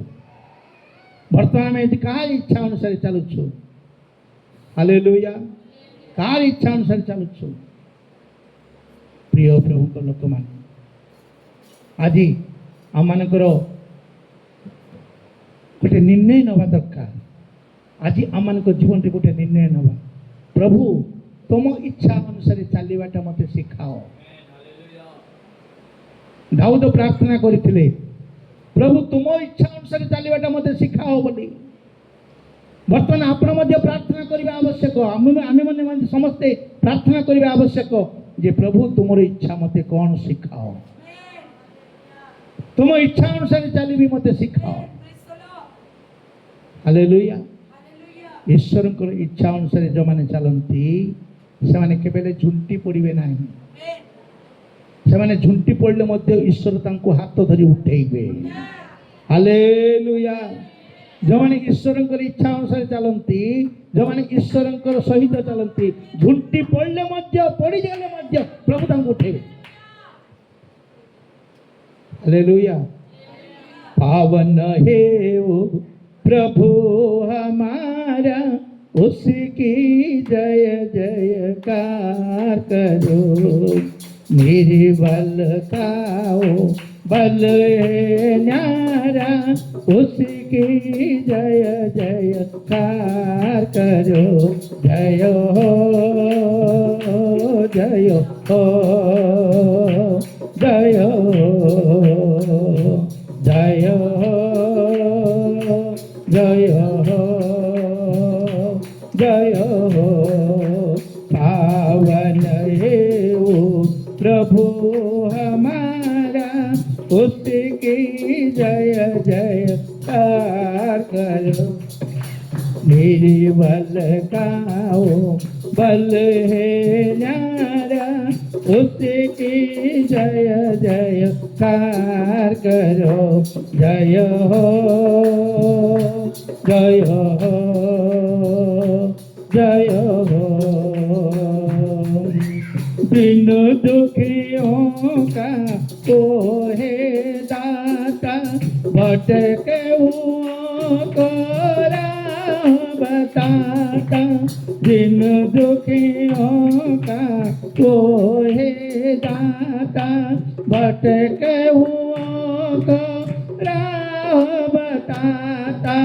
ବର୍ତ୍ତମାନ ଆମେ ଏଠି କାହାର ଇଚ୍ଛା ଅନୁସାରେ ଚାଲୁଛୁ? ହାଲେଲୁୟା। କାହାର ଇଚ୍ଛା ଅନୁସାରେ ଚାଲୁଛୁ? ପ୍ରିୟ ପ୍ରଭୁଙ୍କ ଲୋକମାନେ, ଆଜି ଆମମାନଙ୍କର ଗୋଟେ ନିର୍ଣ୍ଣୟ ନେବା ଦରକାର। ଆଜି ଆମମାନଙ୍କ ଜୀବନରେ ଗୋଟେ ନିର୍ଣ୍ଣୟ ନେବା, ପ୍ରଭୁ ତୁମ ଇଚ୍ଛା ଅନୁସାରେ ଚାଲିବାଟା ମୋତେ ଶିଖାଅ। ଦାଉଦ ପ୍ରାର୍ଥନା କରିଥିଲେ, ପ୍ରଭୁ ତୁମ ଇଚ୍ଛା ଅନୁସାରେ ଚାଲିବାଟା ମୋତେ ଶିଖାଅ ବୋଲି। ବର୍ତ୍ତମାନ ଆପଣ ମଧ୍ୟ ପ୍ରାର୍ଥନା କରିବା ଆବଶ୍ୟକ। ଆମେମାନେ ସମସ୍ତେ ପ୍ରାର୍ଥନା କରିବା ଆବଶ୍ୟକ ଯେ ପ୍ରଭୁ ତୁମର ଇଚ୍ଛା ମୋତେ କ'ଣ ଶିଖାଅ, ତୁମ ଇଚ୍ଛା ଅନୁସାରେ ଚାଲିବି ମୋତେ ଶିଖାଅ। ହାଲେଲୁୟା। ଈଶ୍ୱରଙ୍କର ଇଚ୍ଛା ଅନୁସାରେ ଯେଉଁମାନେ ଚାଲନ୍ତି ସେମାନେ କେବେ ଝୁଣ୍ଟି ପଡ଼ିବେ ନାହିଁ। ସେମାନେ ଝୁଣ୍ଟି ପଡ଼ିଲେ ମଧ୍ୟ ଈଶ୍ୱର ତାଙ୍କୁ ହାତ ଧରି ଉଠେଇବେ। ହାଲେଲୁୟା। ଯେଉଁମାନେ ଈଶ୍ୱରଙ୍କର ଇଚ୍ଛା ଅନୁସାରେ ଚାଲନ୍ତି, ଯେଉଁମାନେ ଈଶ୍ୱରଙ୍କର ସହିତ ଚାଲନ୍ତି, ଝୁଣ୍ଟି ପଡ଼ିଲେ ମଧ୍ୟ ପଡ଼ିଗଲେ ମଧ୍ୟ ପ୍ରଭୁ ତାଙ୍କୁ ଉଠେଇବେ। हालेलुया। पावन है वो प्रभु हमारा, उसकी जय जयकार करो। मेरे बल खाओ बल है न्यारा, उसकी जय जयकार करो। जय हो जय हो जय जय जय जय पावन है वो प्रभु हमारा, उसकी जय जयकार करो। मेरी बल खाओ बल है न्यारा, उसकी जय जयकार करो। जय हो जय हो जय हो। दिन दुखियों का वो है दाता, भटके हुओं को राह बताता। दिन दुखियों का वो है दाता, भटके हुओं को राह बताता।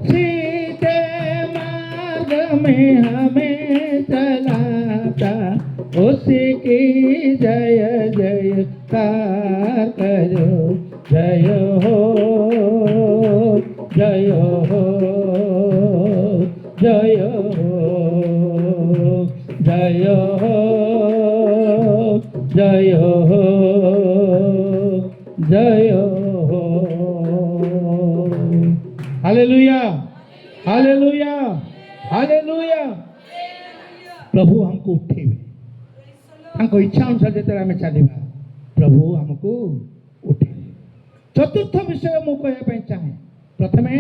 सीधे मार्ग में हमें चलाता, उसकी जय जयकार करो। जय हो जय हो जय हो जय हो जय हो जय हो। Hallelujah hallelujah hallelujah. प्रभु हमको उठेबे, हमको इच्छा अनुसार जो आम चलवा प्रभु हमको उठे। चतुर्थ विषय मु कहवाई चाहे, प्रथमे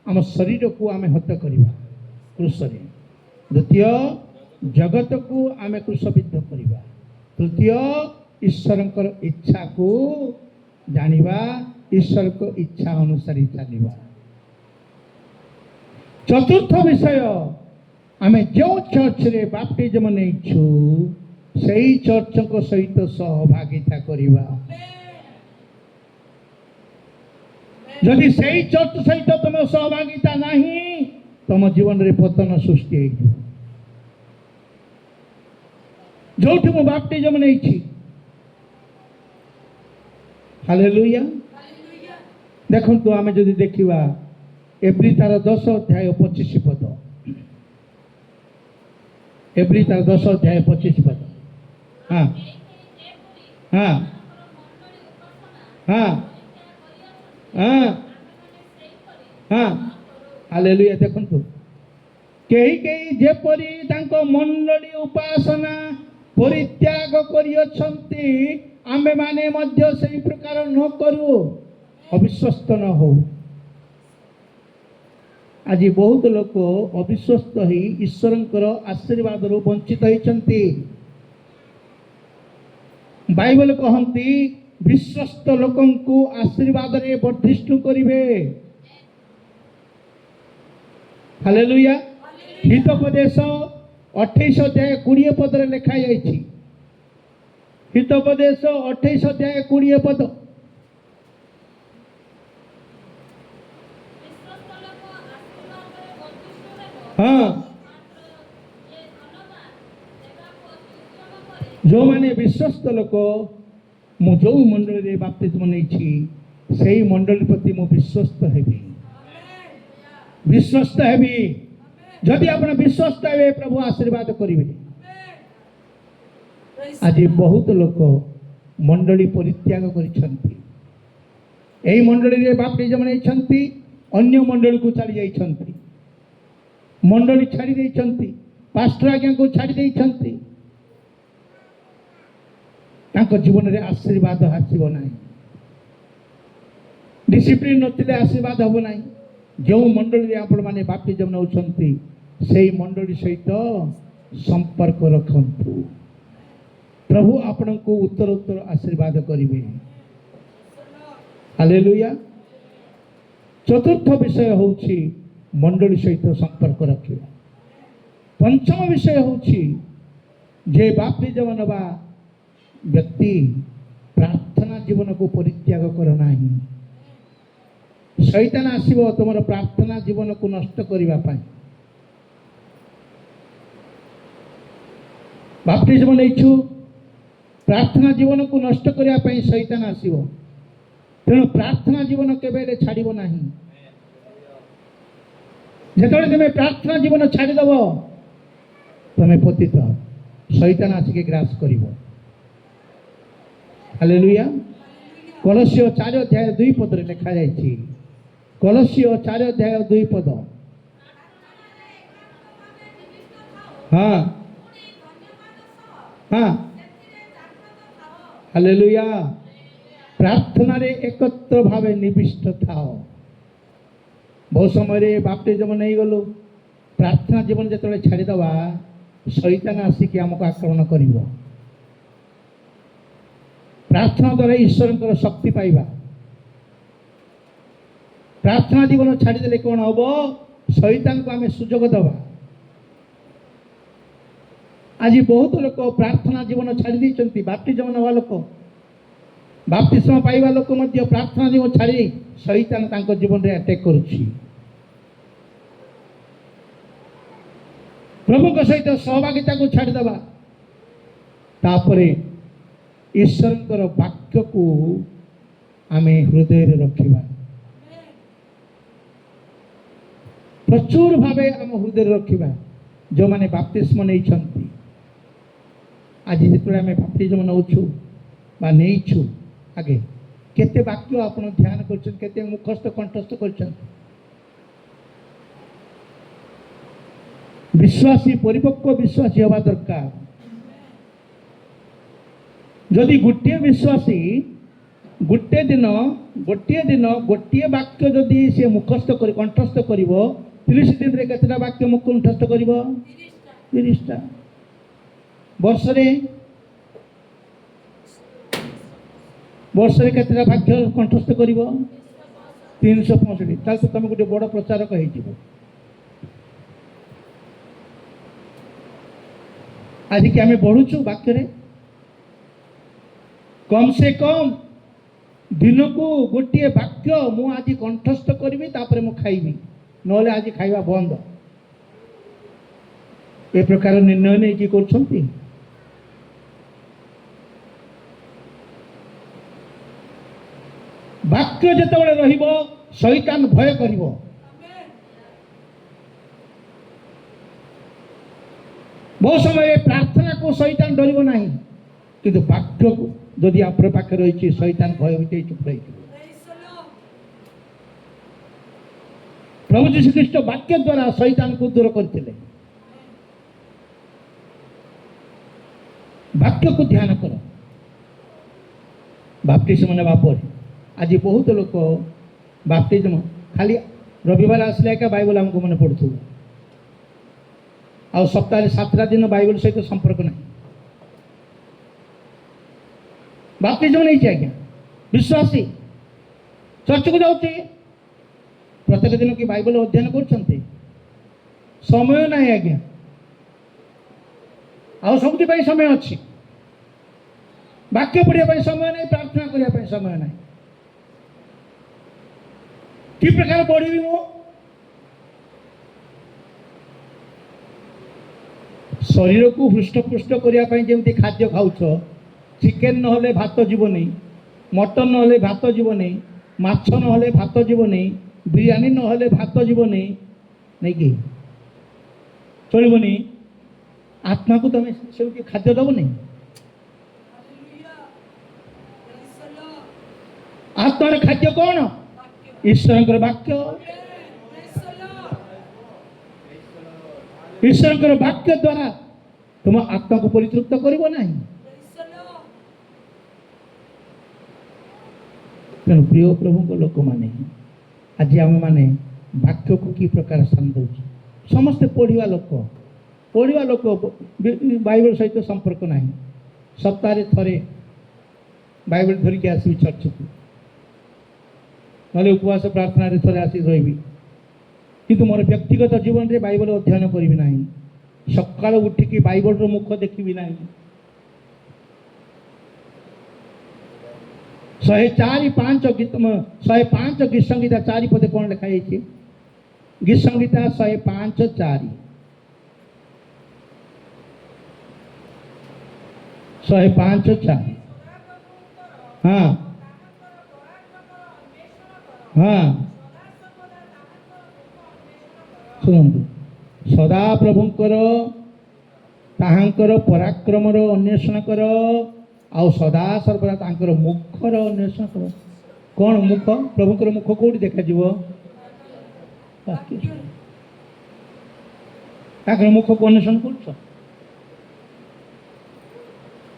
आम शरीर को आम हत्या करवा क्रूसरे, द्वितीय जगत को आम क्रूसबिद्ध करवा, तृतीय ईश्वर इच्छा को जानिबा, ईश्वर को इच्छा अनुसार चलवा। चतुर्थ विषय आम जो चर्च रे बाप्टिजम नहीं सही चर्च को सहित सहभागिता करवा। जदि सही चर्च सहित तुम सहभागिता नहीं, तुम जीवन रे पतन सृष्टि हो। जो मु बाप्टिजम नहीं, हालेलुया। देखो आम जदि देखा एप्रिल तार 10 अध्याय 25 पद, एप्रिल तार 10 अध्याय 25 पद। हाँ हाँ हाँ हाँ हाँ हालेलुया। देखंतु केही केही जेपरि तांको मंडली उपासना परित्याग करियछंती, आमे माने मध्य सही प्रकार न करू, अविश्वस्त न हो। आज बहुत लोक अविश्वस्त ही ईश्वरंकर आशीर्वाद रु वंचित होइछंती। बाइबल कहती विश्वस्त लोकन को आशीर्वाद रे वर्धिष्ठ करिवे। हालेलुया। हितोपदेश 28 अध्याय 20 पद रे लिखा जाइछि। हितोपदेश 28 अध्याय 20 पद। हाँ, जो माने विश्वस्त लोक मु जो मंडली रे बाप्तिस्म नहीं सही मंडली प्रति मु विश्वस्त हेबी, विश्वस्त हेबी। जदि आपण विश्वस्त हेबे प्रभु आशीर्वाद करिवे। आज बहुत लोक मंडली परित्याग करिसंती, एही मंडली रे बाप्तिस्म नहीं छंती, अन्य मंडली को चली जाइछंती। मंडली छाड़ी देइछंती, पास्टर आज्ञा को छाड़ी देइछंती, तांको जीवन रे आशीर्वाद आसीबो नाही। डिसिप्लिन नथिले आशीर्वाद हबो नाही। जो मंडली रे आपण माने बाप्तिजम नउछंती सेही मंडली सहित संपर्क रखंतु। प्रभु आपण को उत्तर उत्तर आशीर्वाद करिवे। हालेलुया। चतुर्थ विषय होउछि मंडली सहित संपर्क रखिबा। पंचम विषय होउछि जे बाप्तिजम नबा व्यक्ति प्रार्थना जीवन को परित्याग कर नाही। शैतान आसीबो तुमर प्रार्थना जीवन को नष्ट करिबा पाई। बाप्तिजम नेइछु प्रार्थना जीवन को नष्ट करिया पाई शैतान आसीबो। तेणु प्रार्थना जीवन केबेले छाड़िबो नाही। जेतबेले तुमे प्रार्थना जीवन छाड़ी दबो तुमे पतित शैतान आसिके ग्रास करिवो। हालेलुया। कलस्य 4 अध्याय 2 पद रे लिखा जायछि। कलस्य 4 अध्याय 2 पद। हाँ हाँ। हालेलुया। प्रार्थना रे एकत्र भावे निविष्ट थाओ। बहुत समय बाप्तिजम नहीं गलु प्रार्थना जीवन जो छाड़ीदवा शैतान आसिक आमको आक्रमण कर। प्रार्थना द्वारा ईश्वर शक्ति पाइबा। प्रार्थना जीवन छाड़ीदे कौन हम शैतान को आम सुजोग दबा। आज बहुत लोक प्रार्थना जीवन छाड़ी देइछंती। बाप्तिजम नवा लोक बाप्तिस्म पाइबा लोक मध्य प्रार्थना जीवन छाड़ी शैतान तांको जीवन रे अटैक करुछि। प्रभु को सहित सहभागिता को छाड़ी दबा। तापरे ईश्वर वाक्य को आमे हृदय रे रखिबा। प्रचुर भावे आम हृदय रे रखिबा। जो माने बाप्तिस्म नहीं छंती आज जिते आम बाप्तिजम नौछु बा नहींछु आगे केते वाक्य आपण ध्यान करछन केते मुखस्थ कंठस्थ करछन। विश्वासी परिपक्व विश्वासी हवा दरकार। जदि गोटे विश्वासी गोटे दिन गोटे वाक्य जदि से मुखस्थ कर कंठस्थ करिवो 30 दिन रे केतेटा वाक्य मुख कंठस्थ करिवो 30 टा। वर्षरे केतेटा वाक्य कंठस्थ करिवो 365। ताल तो तुम गोटे बड़ प्रचारक होइजिवो। आज कि आम बढ़ुचु वाक्य रे कम से कम दिन को गोटे वाक्य मु आज कंठस्थ करी तापर मु खाइबी नले आज खाइबा बंद। ए प्रकार निर्णय नहीं कि करछंती। वाक्य जेतेबेले रहिबो शैतान भय करिवो। बहुत समय प्रार्थना को शैतान डरिबो नाही किंतु वाक्य को जदि आप पाखे रही शैतान भयभीत चुप रही। प्रभु जीशु ख्रीष्ट वाक्य द्वारा शैतान को दूर करते। वाक्य को ध्यान कर। बाप्तिस्म नेबा पर आज बहुत लोक बाप्तिस्म खाली रविवार आसले एका बाइबल हमको मन पड़ू आ सप्ताह 7 दिन बाइबल सहित संपर्क ना। बाप्तिस्म नहीं आज्ञा विश्वासी चर्च को जाऊँचे प्रत्येक दिन कि बाइबल अध्ययन कर समय ना आज्ञा आ सब समय अच्छी वाक्य पढ़ाई समय नहीं प्रार्थना करने समय ना कि प्रकार पढ़ी मु शरीर को हृष्टपुष्ट करने जमी खाद्य खाऊच चिकेन ना भात जीवनी मटन ना भात जीवनी माछ ना भात जीवनी बिरियानी ना भात जीवनी नहीं कि चलबनी आत्मा को तुम से खाद्य दबनी। आत्मार खाद्य कौन ईश्वर वाक्य। ଈଶ୍ୱରଙ୍କର ବାକ୍ୟ ଦ୍ୱାରା ତୁମ ଆତ୍ମାକୁ ପରିତୃପ୍ତ କରିବ ନାହିଁ। ତେଣୁ ପ୍ରିୟ ପ୍ରଭୁଙ୍କ ଲୋକମାନେ, ଆଜି ଆମେମାନେ ବାକ୍ୟକୁ କି ପ୍ରକାର ସ୍ଥାନ ଦେଉଛୁ? ସମସ୍ତେ ପଢ଼ିବା ଲୋକ ବାଇବଲ ସହିତ ସମ୍ପର୍କ ନାହିଁ। ସପ୍ତାହରେ ଥରେ ବାଇବଲ ଧରିକି ଆସିବି ଚର୍ଚ୍ଚକୁ, ନହେଲେ ଉପବାସ ପ୍ରାର୍ଥନାରେ ଥରେ ଆସି ରହିବି, କିନ୍ତୁ ମୋର ବ୍ୟକ୍ତିଗତ ଜୀବନରେ ବାଇବଲ ଅଧ୍ୟୟନ କରିବି ନାହିଁ। ସକାଳୁ ଉଠିକି ବାଇବଲର ମୁଖ ଦେଖିବି ନାହିଁ। 104:5 ଗୀତ 105 ଗୀତ ସଂହିତା 4 ପଦେ କ'ଣ ଲେଖା ହେଇଛି? ଗୀତ ସଂହିତା 105:4 105:4 ହଁ ହଁ ଶୁଣନ୍ତୁ, ସଦା ପ୍ରଭୁଙ୍କର ତାହାଙ୍କର ପରାକ୍ରମର ଅନ୍ୱେଷଣ କର, ଆଉ ସଦା ସର୍ବଦା ତାଙ୍କର ମୁଖର ଅନ୍ୱେଷଣ କର। କ'ଣ ମୁଖ? ପ୍ରଭୁଙ୍କର ମୁଖ କୋଉଠି ଦେଖାଯିବ? ତାଙ୍କର ମୁଖକୁ ଅନ୍ୱେଷଣ କରୁଛ?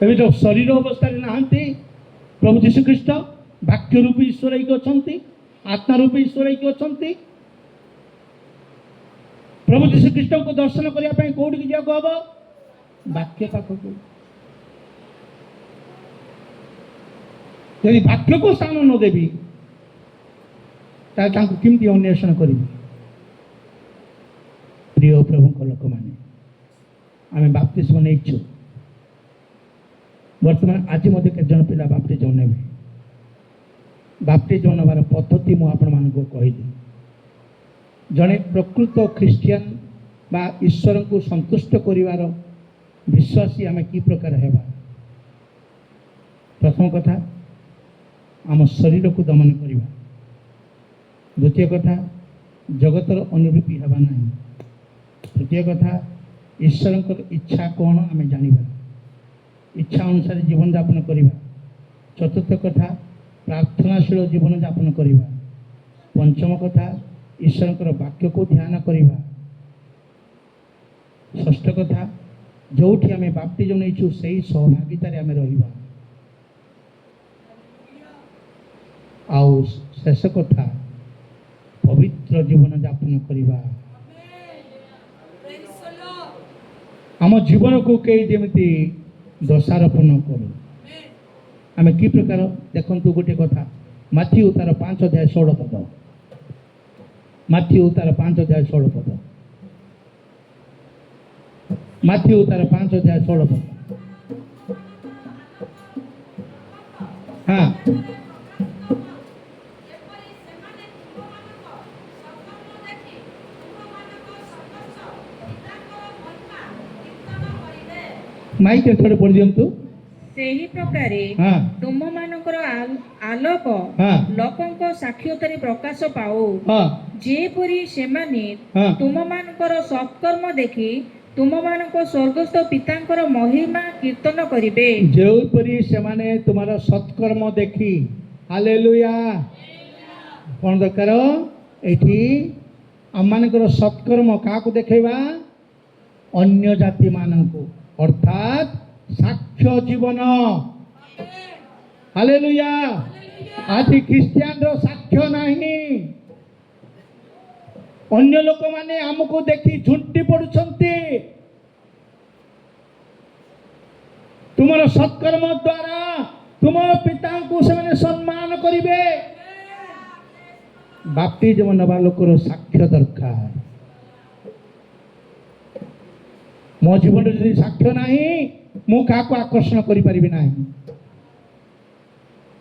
ଏବେ ତ ଶରୀର ଅବସ୍ଥାରେ ନାହାନ୍ତି ପ୍ରଭୁ ଯୀଶୁଖ୍ରୀଷ୍ଟ। ବାକ୍ୟ ରୂପୀ ଈଶ୍ୱର ହେଇକି ଅଛନ୍ତି, ଆତ୍ମା ରୂପୀ ଈଶ୍ୱର ହେଇକି ଅଛନ୍ତି। ପ୍ରଭୁ ଯୀଶୁଖ୍ରୀଷ୍ଟଙ୍କୁ ଦର୍ଶନ କରିବା ପାଇଁ କୋଉଠିକି ଯିବାକୁ ହବ? ବାକ୍ୟ ପାଖକୁ। ଯଦି ବାକ୍ୟକୁ ସ୍ଥାନ ନ ଦେବି, ତାହେଲେ ତାଙ୍କୁ କେମିତି ଅନ୍ୱେଷଣ କରିବି? ପ୍ରିୟ ପ୍ରଭୁଙ୍କ ଲୋକମାନେ, ଆମେ ବାପ୍ତିସ୍ମ ନେଇଛୁ। ବର୍ତ୍ତମାନ ଆଜି ମଧ୍ୟ କେତେଜଣ ପିଲା ବାପ୍ତିସ୍ମ ନେବେ। ବାପ୍ତିସ୍ମ ନେବାର ପଦ୍ଧତି ମୁଁ ଆପଣମାନଙ୍କୁ କହିଲି। ଜଣେ ପ୍ରକୃତ ଖ୍ରୀଷ୍ଟିଆନ ବା ଈଶ୍ୱରଙ୍କୁ ସନ୍ତୁଷ୍ଟ କରିବାର ବିଶ୍ୱାସୀ ଆମେ କି ପ୍ରକାର ହେବା? ପ୍ରଥମ କଥା, ଆମ ଶରୀରକୁ ଦମନ କରିବା। ଦ୍ୱିତୀୟ କଥା, ଜଗତର ଅନୁରୂପୀ ହେବା ନାହିଁ। ତୃତୀୟ କଥା, ଈଶ୍ୱରଙ୍କର ଇଚ୍ଛା କ'ଣ ଆମେ ଜାଣିବା, ଇଚ୍ଛା ଅନୁସାରେ ଜୀବନଯାପନ କରିବା। ଚତୁର୍ଥ କଥା, ପ୍ରାର୍ଥନାଶୀଳ ଜୀବନଯାପନ କରିବା। ପଞ୍ଚମ କଥା, ଈଶ୍ୱରଙ୍କର ବାକ୍ୟକୁ ଧ୍ୟାନ କରିବା। ଷଷ୍ଠ କଥା, ଯେଉଁଠି ଆମେ ବାପ୍ତିସ୍ମ ନେଇଛୁ ସେହି ସହଭାଗିତାରେ ଆମେ ରହିବା। ଆଉ ଶେଷ କଥା, ପବିତ୍ର ଜୀବନଯାପନ କରିବା। ଆମ ଜୀବନକୁ କେହି ଯେମିତି ଦୋଷାରୋପ ନ କରୁ। ଆମେ କି ପ୍ରକାର ଦେଖନ୍ତୁ, ଗୋଟେ କଥା, ମାଥିଉ ତାର 5:16 ପଦ। ମାଥିଉ ତାର 5:16 ପଦ। ମାଥିଉ ତାର 5:16 ପଦ। ହଁ, ମାଇକ୍ ଥରେ ପଢି ଦିଅନ୍ତୁ। ସେହି ପ୍ରକାରେ ହଁ ତୁମମାନଙ୍କର ଆଲୋକ ହଁ ଲୋକଙ୍କ ସାକ୍ଷାତରେ ପ୍ରକାଶ ପାଉ, ହଁ ଯେପରି ସେମାନେ ହଁ ତୁମମାନଙ୍କର ସତ୍କର୍ମ ଦେଖି ତୁମମାନଙ୍କ ସ୍ୱର୍ଗସ୍ଥ ପିତାଙ୍କର ମହିମା କୀର୍ତ୍ତନ କରିବେ। ଯେଉଁପରି ସେମାନେ ତୁମର ସତ୍କର୍ମ ଦେଖି। ହାଲେଲୁୟା। କ'ଣ ଦରକାର ଏଠି? ଆମମାନଙ୍କର ସତ୍କର୍ମ କାହାକୁ ଦେଖେଇବା? ଅନ୍ୟ ଜାତିମାନଙ୍କୁ, ଅର୍ଥାତ୍ ସାକ୍ଷ୍ୟ ଜୀବନ। ହାଲେଲୁୟା। ଆଜି ଖ୍ରୀଷ୍ଟିଆନର ସାକ୍ଷ୍ୟ ନାହିଁ। ଅନ୍ୟ ଲୋକମାନେ ଆମକୁ ଦେଖି ଝୁଣ୍ଟି ପଡୁଛନ୍ତି। ତୁମର ସତ୍କର୍ମ ଦ୍ୱାରା ତୁମ ପିତାଙ୍କୁ ସେମାନେ ସମ୍ମାନ କରିବେ। ବାପ୍ତିସ୍ମ ନେବା ଲୋକର ସାକ୍ଷ୍ୟ ଦରକାର। ମୋ ଜୀବନରେ ଯଦି ସାକ୍ଷ୍ୟ ନାହିଁ, ମୁଁ କାହାକୁ ଆକର୍ଷଣ କରିପାରିବି ନାହିଁ,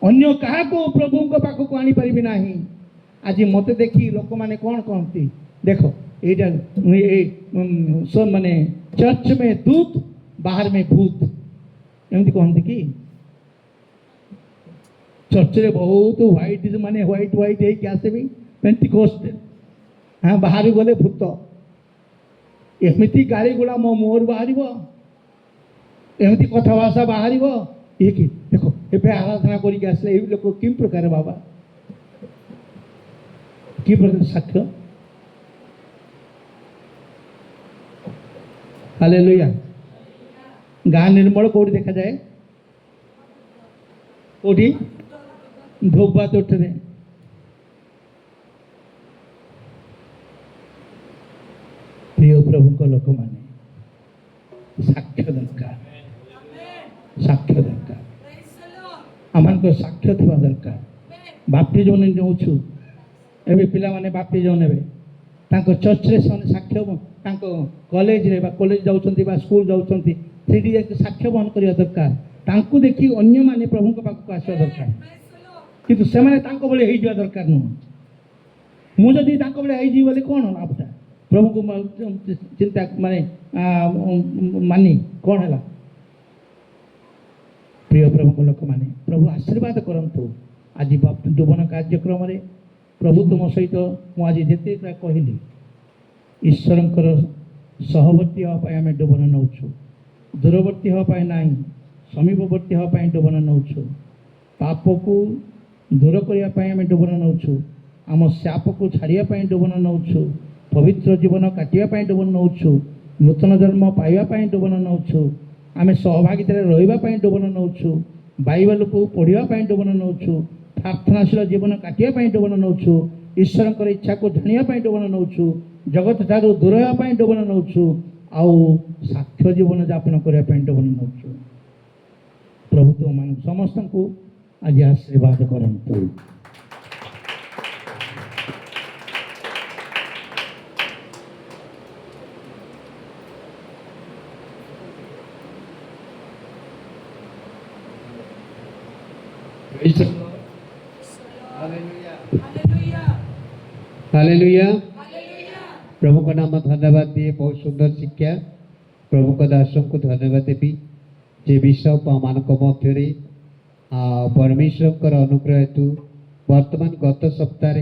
ଅନ୍ୟ କାହାକୁ ପ୍ରଭୁଙ୍କ ପାଖକୁ ଆଣିପାରିବି ନାହିଁ। ଆଜି ମୋତେ ଦେଖି ଲୋକମାନେ କ'ଣ କହନ୍ତି? ଦେଖ, ଏଇଟା ମାନେ ଚର୍ଚ୍ଚ ମେ ଦୂତ ବାହାର ମେ ଭୂତ, ଏମିତି କହନ୍ତି କି? ଚର୍ଚ୍ଚରେ ବହୁତ ହ୍ୱାଇଟ୍ ମାନେ ହ୍ୱାଇଟ୍ ହେଇକି ଆସିବି, ପେଣ୍ଟିକୋଷ୍ଟ, ହଁ, ବାହାରକୁ ଗଲେ ଭୂତ। ଏମିତି ଗାଳି ଗୁଡ଼ା ମୋ ମୁହଁରୁ ବାହାରିବ, ଏମିତି କଥାଭାଷା ବାହାରିବ। ଇଏ କି ଦେଖ, ଏବେ ଆରାଧନା କରିକି ଆସିଲେ ଏଇ ଲୋକ କି ପ୍ରକାର ବାବା, କି ପ୍ରକାର ସାକ୍ଷ୍ୟ। ହାଲେଲୁୟା। ଗାଁ ନିର୍ମଳ କୋଉଠି ଦେଖାଯାଏ? କୋଉଠି? ଧୋବା ତୋଠରେ। ପ୍ରିୟ ପ୍ରଭୁଙ୍କ ଲୋକମାନେ ସାକ୍ଷ୍ୟ ଦରକାର, ସାକ୍ଷ୍ୟ ଦରକାର, ଆମମାନଙ୍କ ସାକ୍ଷ୍ୟ ଥିବା ଦରକାର। ବାପ୍ତିଜମ ନେଉଛୁ, ଏବେ ପିଲାମାନେ ବାପ୍ତିଜମ ନେବେ, ତାଙ୍କ ଚର୍ଚ୍ଚରେ ସେମାନେ ସାକ୍ଷ୍ୟ, ତାଙ୍କ କଲେଜରେ ବା କଲେଜ ଯାଉଛନ୍ତି ବା ସ୍କୁଲ ଯାଉଛନ୍ତି, ସେଇଠି ଯାଇକି ସାକ୍ଷ୍ୟ ବହନ କରିବା ଦରକାର। ତାଙ୍କୁ ଦେଖି ଅନ୍ୟମାନେ ପ୍ରଭୁଙ୍କ ପାଖକୁ ଆସିବା ଦରକାର, କିନ୍ତୁ ସେମାନେ ତାଙ୍କ ଭଳି ହେଇଯିବା ଦରକାର ନୁହଁ। ମୁଁ ଯଦି ତାଙ୍କ ଭଳି ହେଇଯିବି ବୋଲି କ'ଣ ଲାଭଟା? ପ୍ରଭୁଙ୍କୁ ଚିନ୍ତା ମାନେ ମାନି କ'ଣ ହେଲା? ପ୍ରିୟ ପ୍ରଭୁଙ୍କ ଲୋକମାନେ, ପ୍ରଭୁ ଆଶୀର୍ବାଦ କରନ୍ତୁ। ଆଜି ଡୁବନ କାର୍ଯ୍ୟକ୍ରମରେ ପ୍ରଭୁ ତୁମ ସହିତ ମୁଁ ଆଜି ଯେତେ କହିଲି, ଈଶ୍ୱରଙ୍କର ସହବର୍ତ୍ତୀ ହେବା ପାଇଁ ଆମେ ଡୁବନ ନେଉଛୁ, ଦୂରବର୍ତ୍ତୀ ହେବା ପାଇଁ ନାହିଁ, ସମୀପବର୍ତ୍ତୀ ହେବା ପାଇଁ ଡୁବନ ନେଉଛୁ। ପାପକୁ ଦୂର କରିବା ପାଇଁ ଆମେ ଡୁବନ ନେଉଛୁ, ଆମ శాపକୁ ଛାଡ଼ିବା ପାଇଁ ଡୁବନ ନେଉଛୁ, ପବିତ୍ର ଜୀବନ କାଟିବା ପାଇଁ ଡୁବନ ନେଉଛୁ, ନୂତନ ଜନ୍ମ ପାଇବା ପାଇଁ ଡୁବନ ନେଉଛୁ, ଆମେ ସହଭାଗିତାରେ ରହିବା ପାଇଁ ଡୁବନ ନେଉଛୁ, ବାଇବଲକୁ ପଢ଼ିବା ପାଇଁ ଡୁବନ ନେଉଛୁ, ପ୍ରାର୍ଥନାଶୀଳ ଜୀବନ କାଟିବା ପାଇଁ ଡୁବନ ନେଉଛୁ, ଈଶ୍ୱରଙ୍କର ଇଚ୍ଛାକୁ ଜାଣିବା ପାଇଁ ଡୁବନ ନେଉଛୁ, ଜଗତ ଠାରୁ ଦୂର ହେବା ପାଇଁ ଡୁବନ ନେଉଛୁ, ଆଉ ସାକ୍ଷ୍ୟ ଜୀବନ ଯାପନ କରିବା ପାଇଁ ଡୁବନ ନେଉଛୁ। ପ୍ରଭୁ ତୁମମାନଙ୍କୁ ସମସ୍ତଙ୍କୁ ଆଜି ଆଶୀର୍ବାଦ କରନ୍ତୁ। हालेलुया। प्रभु का नाम धन्यवाद दिए, बहुत सुंदर शिक्षा। प्रभु का दासों को धन्यवाद देवी जे विषय मान मध्य परमेश्वर अनुग्रह हेतु वर्तमान गत सप्ताह